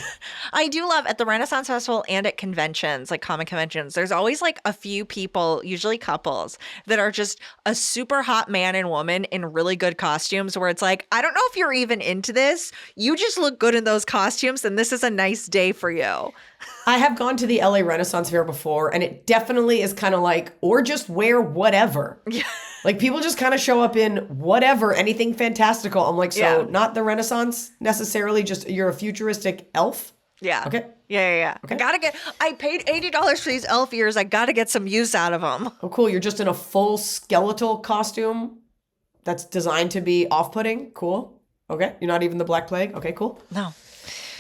I do love at the Renaissance Festival and at conventions, like comic conventions, there's always like a few people, usually couples, that are just a super hot man and woman in really good costumes, where it's like, I don't know if you're even into this. You just look good in those costumes, and this is a nice day for you. I have gone to the LA Renaissance Fair before, and it definitely is kind of like, or just wear whatever. Yeah. Like people just kind of show up in whatever, anything fantastical. I'm like, so not the Renaissance necessarily, just you're a futuristic elf? Yeah. Okay. Yeah. Okay. I paid $80 for these elf ears. I got to get some use out of them. Oh, cool. You're just in a full skeletal costume that's designed to be off-putting. Cool. Okay. You're not even the Black Plague. Okay, cool. No.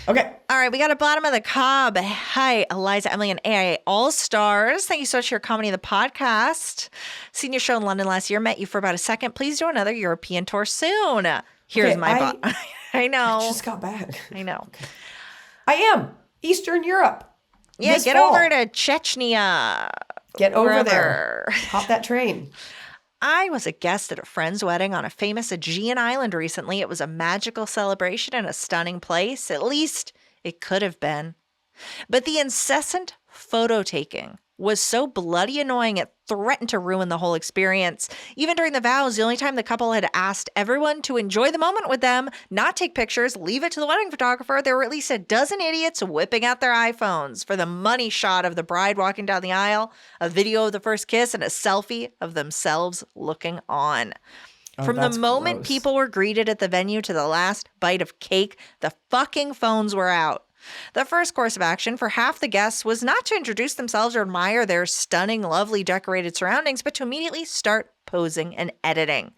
Okay. All right, we got a bottom of the cob. Hi, Eliza, Emily, and AI All-Stars. Thank you so much for your comedy in the podcast. Seen your show in London last year. Met you for about a second. Please do another European tour soon. Here's my bottom. I know. I just got back. I know. Okay. I am. Eastern Europe. Yeah, get over to Chechnya. Get over there. Hop that train. I was a guest at a friend's wedding on a famous Aegean island recently. It was a magical celebration in a stunning place. At least it could have been. But the incessant photo taking was so bloody annoying it threatened to ruin the whole experience. Even during the vows, the only time the couple had asked everyone to enjoy the moment with them, not take pictures, leave it to the wedding photographer, there were at least a dozen idiots whipping out their iPhones for the money shot of the bride walking down the aisle, a video of the first kiss, and a selfie of themselves looking on. From the moment people were greeted at the venue to the last bite of cake, the fucking phones were out. The first course of action for half the guests was not to introduce themselves or admire their stunning, lovely, decorated surroundings, but to immediately start posing and editing.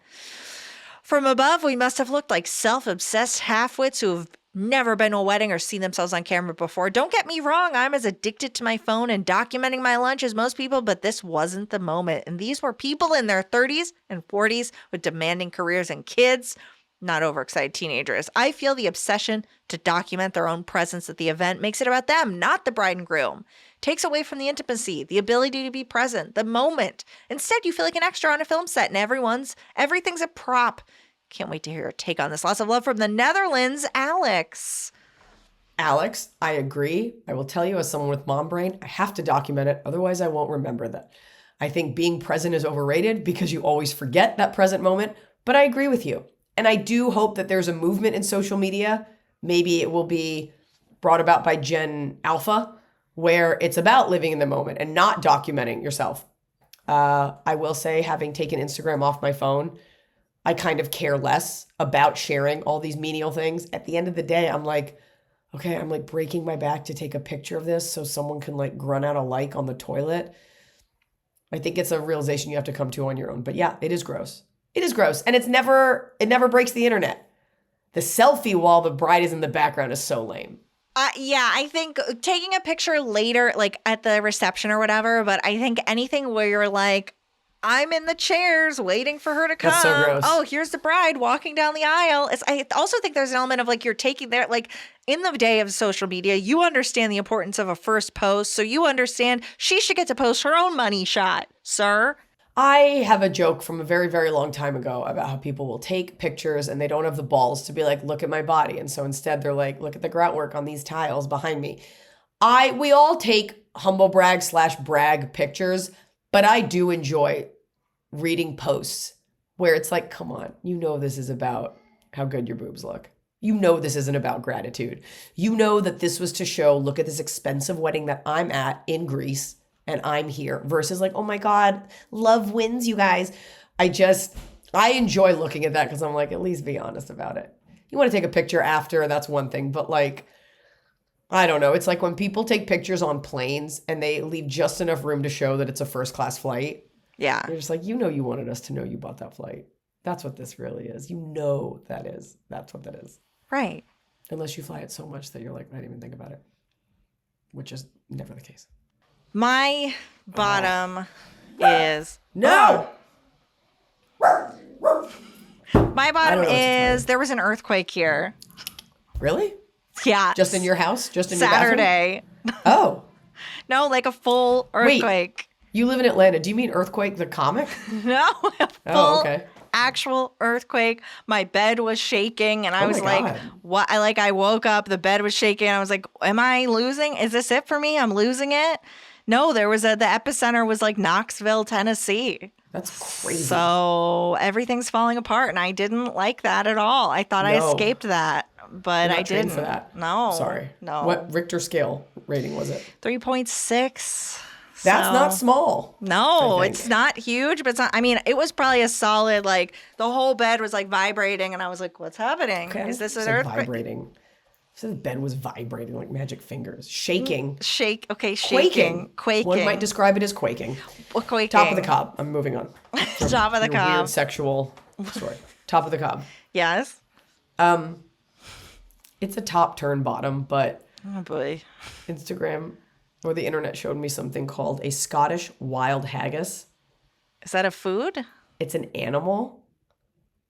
From above, we must have looked like self-obsessed half-wits who have never been to a wedding or seen themselves on camera before. Don't get me wrong, I'm as addicted to my phone and documenting my lunch as most people, but this wasn't the moment. And these were people in their 30s and 40s with demanding careers and kids, not overexcited teenagers. I feel the obsession to document their own presence at the event makes it about them, not the bride and groom. Takes away from the intimacy, the ability to be present, the moment. Instead, you feel like an extra on a film set and everything's a prop. Can't wait to hear your take on this. Lots of love from the Netherlands, Alex. Alex, I agree. I will tell you, as someone with mom brain, I have to document it. Otherwise, I won't remember that. I think being present is overrated because you always forget that present moment. But I agree with you. And I do hope that there's a movement in social media. Maybe it will be brought about by Gen Alpha, where it's about living in the moment and not documenting yourself. I will say, having taken Instagram off my phone, I kind of care less about sharing all these menial things. At the end of the day, I'm like, okay, I'm like breaking my back to take a picture of this so someone can like grunt out a like on the toilet. I think it's a realization you have to come to on your own. But yeah, it is gross. It is gross. And it never breaks the internet. The selfie while the bride is in the background is so lame. Yeah, I think taking a picture later, like at the reception or whatever, but I think anything where you're like, I'm in the chairs waiting for her to come. That's so gross. Oh, here's the bride walking down the aisle. I also think there's an element of like you're taking there, like in the day of social media, you understand the importance of a first post. So you understand she should get to post her own money shot, sir. I have a joke from a very, very long time ago about how people will take pictures and they don't have the balls to be like, look at my body. And so instead they're like, look at the grout work on these tiles behind me. We all take humble brag/brag pictures, but I do enjoy reading posts where it's like, come on, you know this is about how good your boobs look. You know this isn't about gratitude. You know that this was to show, look at this expensive wedding that I'm at in Greece and I'm here, versus like, oh my God, love wins, you guys. I enjoy looking at that because I'm like, at least be honest about it. You want to take a picture after, that's one thing, but like, I don't know. It's like when people take pictures on planes and they leave just enough room to show that it's a first class flight. Yeah. You're just like, you know, you wanted us to know you bought that flight. That's what this really is. You know that is. That's what that is. Right. Unless you fly it so much that you're like, I didn't even think about it, which is never the case. My bottom is... No! My bottom is there was an earthquake here. Really? Yeah. Just in your house? Just in Saturday. your bathroom? Oh. No, like a full earthquake. Wait, you live in Atlanta. Do you mean Earthquake the comic? No, a full okay. actual earthquake. My bed was shaking and I was like, God. what? I woke up, the bed was shaking. I was like, am I losing? Is this it for me? I'm losing it? No, there was the epicenter was like Knoxville, Tennessee. That's crazy. So everything's falling apart and I didn't like that at all. I thought I escaped that, but You're not I trained didn't. for that. No. Sorry. No. What Richter scale rating was it? 3.6. That's not small. No, it's not huge, but it's not. I mean, it was probably a solid, like, the whole bed was like vibrating, and I was like, what's happening? Okay, Is this an said earthquake? vibrating. So the bed was vibrating like magic fingers. Shaking. Okay, Quaking. Quaking. One might describe it as quaking. Well, quaking. Top of the cob. I'm moving on. Top of the Your cob. Weird sexual story. Top of the cob. Yes. It's a top turn bottom, but Oh, boy. Instagram or the internet showed me something called a Scottish wild haggis. Is that a food? It's an animal.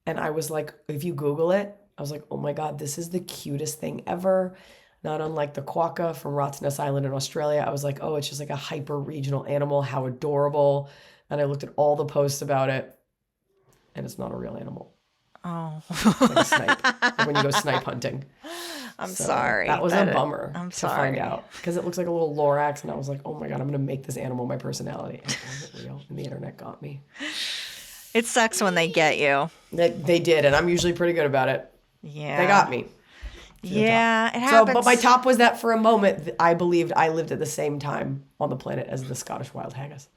And I was like, if you Google it, I was like, oh my God, this is the cutest thing ever. Not unlike the quokka from Rottnest Island in Australia. I was like, oh, it's just like a hyper regional animal. How adorable. And I looked at all the posts about it. And it's not a real animal. Oh. It's like a snipe. Like when you go snipe hunting. I'm sorry. That was a bummer I'm to sorry. find out. Because it looks like a little Lorax. And I was like, oh my God, I'm going to make this animal my personality. And it wasn't real. And the internet got me. It sucks when they get you. They did. And I'm usually pretty good about it. Yeah. They got me. Yeah, it happens. But my top was that for a moment, I believed I lived at the same time on the planet as the Scottish wild haggis.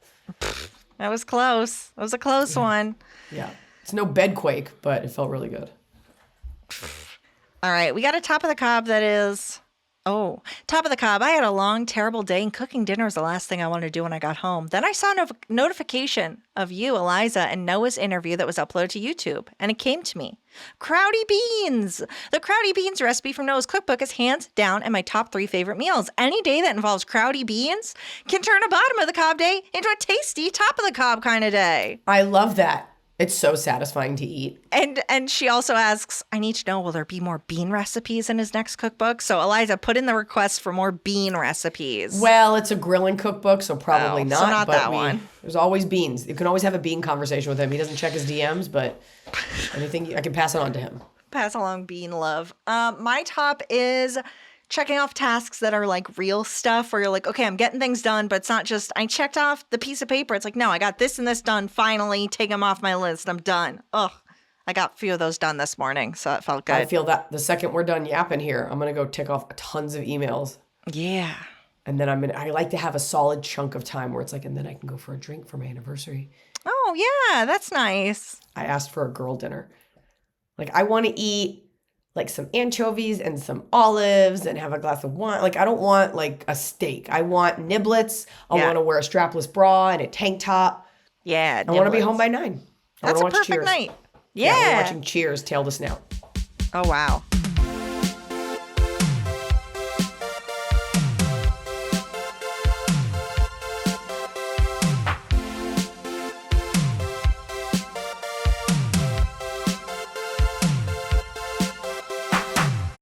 That was close. That was a close one. Yeah. It's no bedquake, but it felt really good. All right, we got a top of the cob that is Oh, top of the cob. I had a long, terrible day, and cooking dinner was the last thing I wanted to do when I got home. Then I saw a notification of you, Eliza, and Noah's interview that was uploaded to YouTube, and it came to me. Crowdy beans! The crowdy beans recipe from Noah's cookbook is hands down in my top 3 favorite meals. Any day that involves crowdy beans can turn a bottom of the cob day into a tasty top of the cob kind of day. I love that. It's so satisfying to eat. And she also asks, I need to know, will there be more bean recipes in his next cookbook? So Eliza, put in the request for more bean recipes. Well, it's a grilling cookbook, so probably Oh, not. so not but that one. There's always beans. You can always have a bean conversation with him. He doesn't check his DMs, but anything I can pass it on to him. Pass along bean love. My top is checking off tasks that are like real stuff where you're like, okay, I'm getting things done, but it's not just I checked off the piece of paper. It's like, no, I got this and this done. Finally, take them off my list. I'm done. Ugh. I got a few of those done this morning, so it felt good. I feel that the second we're done yapping here, I'm going to go tick off tons of emails. Yeah. And then I like to have a solid chunk of time where it's like, and then I can go for a drink for my anniversary. Oh, yeah, that's nice. I asked for a girl dinner. Like, I want to eat like some anchovies and some olives and have a glass of wine. Like, I don't want like a steak. I want niblets. I Yeah. want to wear a strapless bra and a tank top. Yeah. I want to be home by 9. I That's a want to watch perfect Cheers. night. Yeah, we're Yeah. watching Cheers, tail to snout. Oh, wow.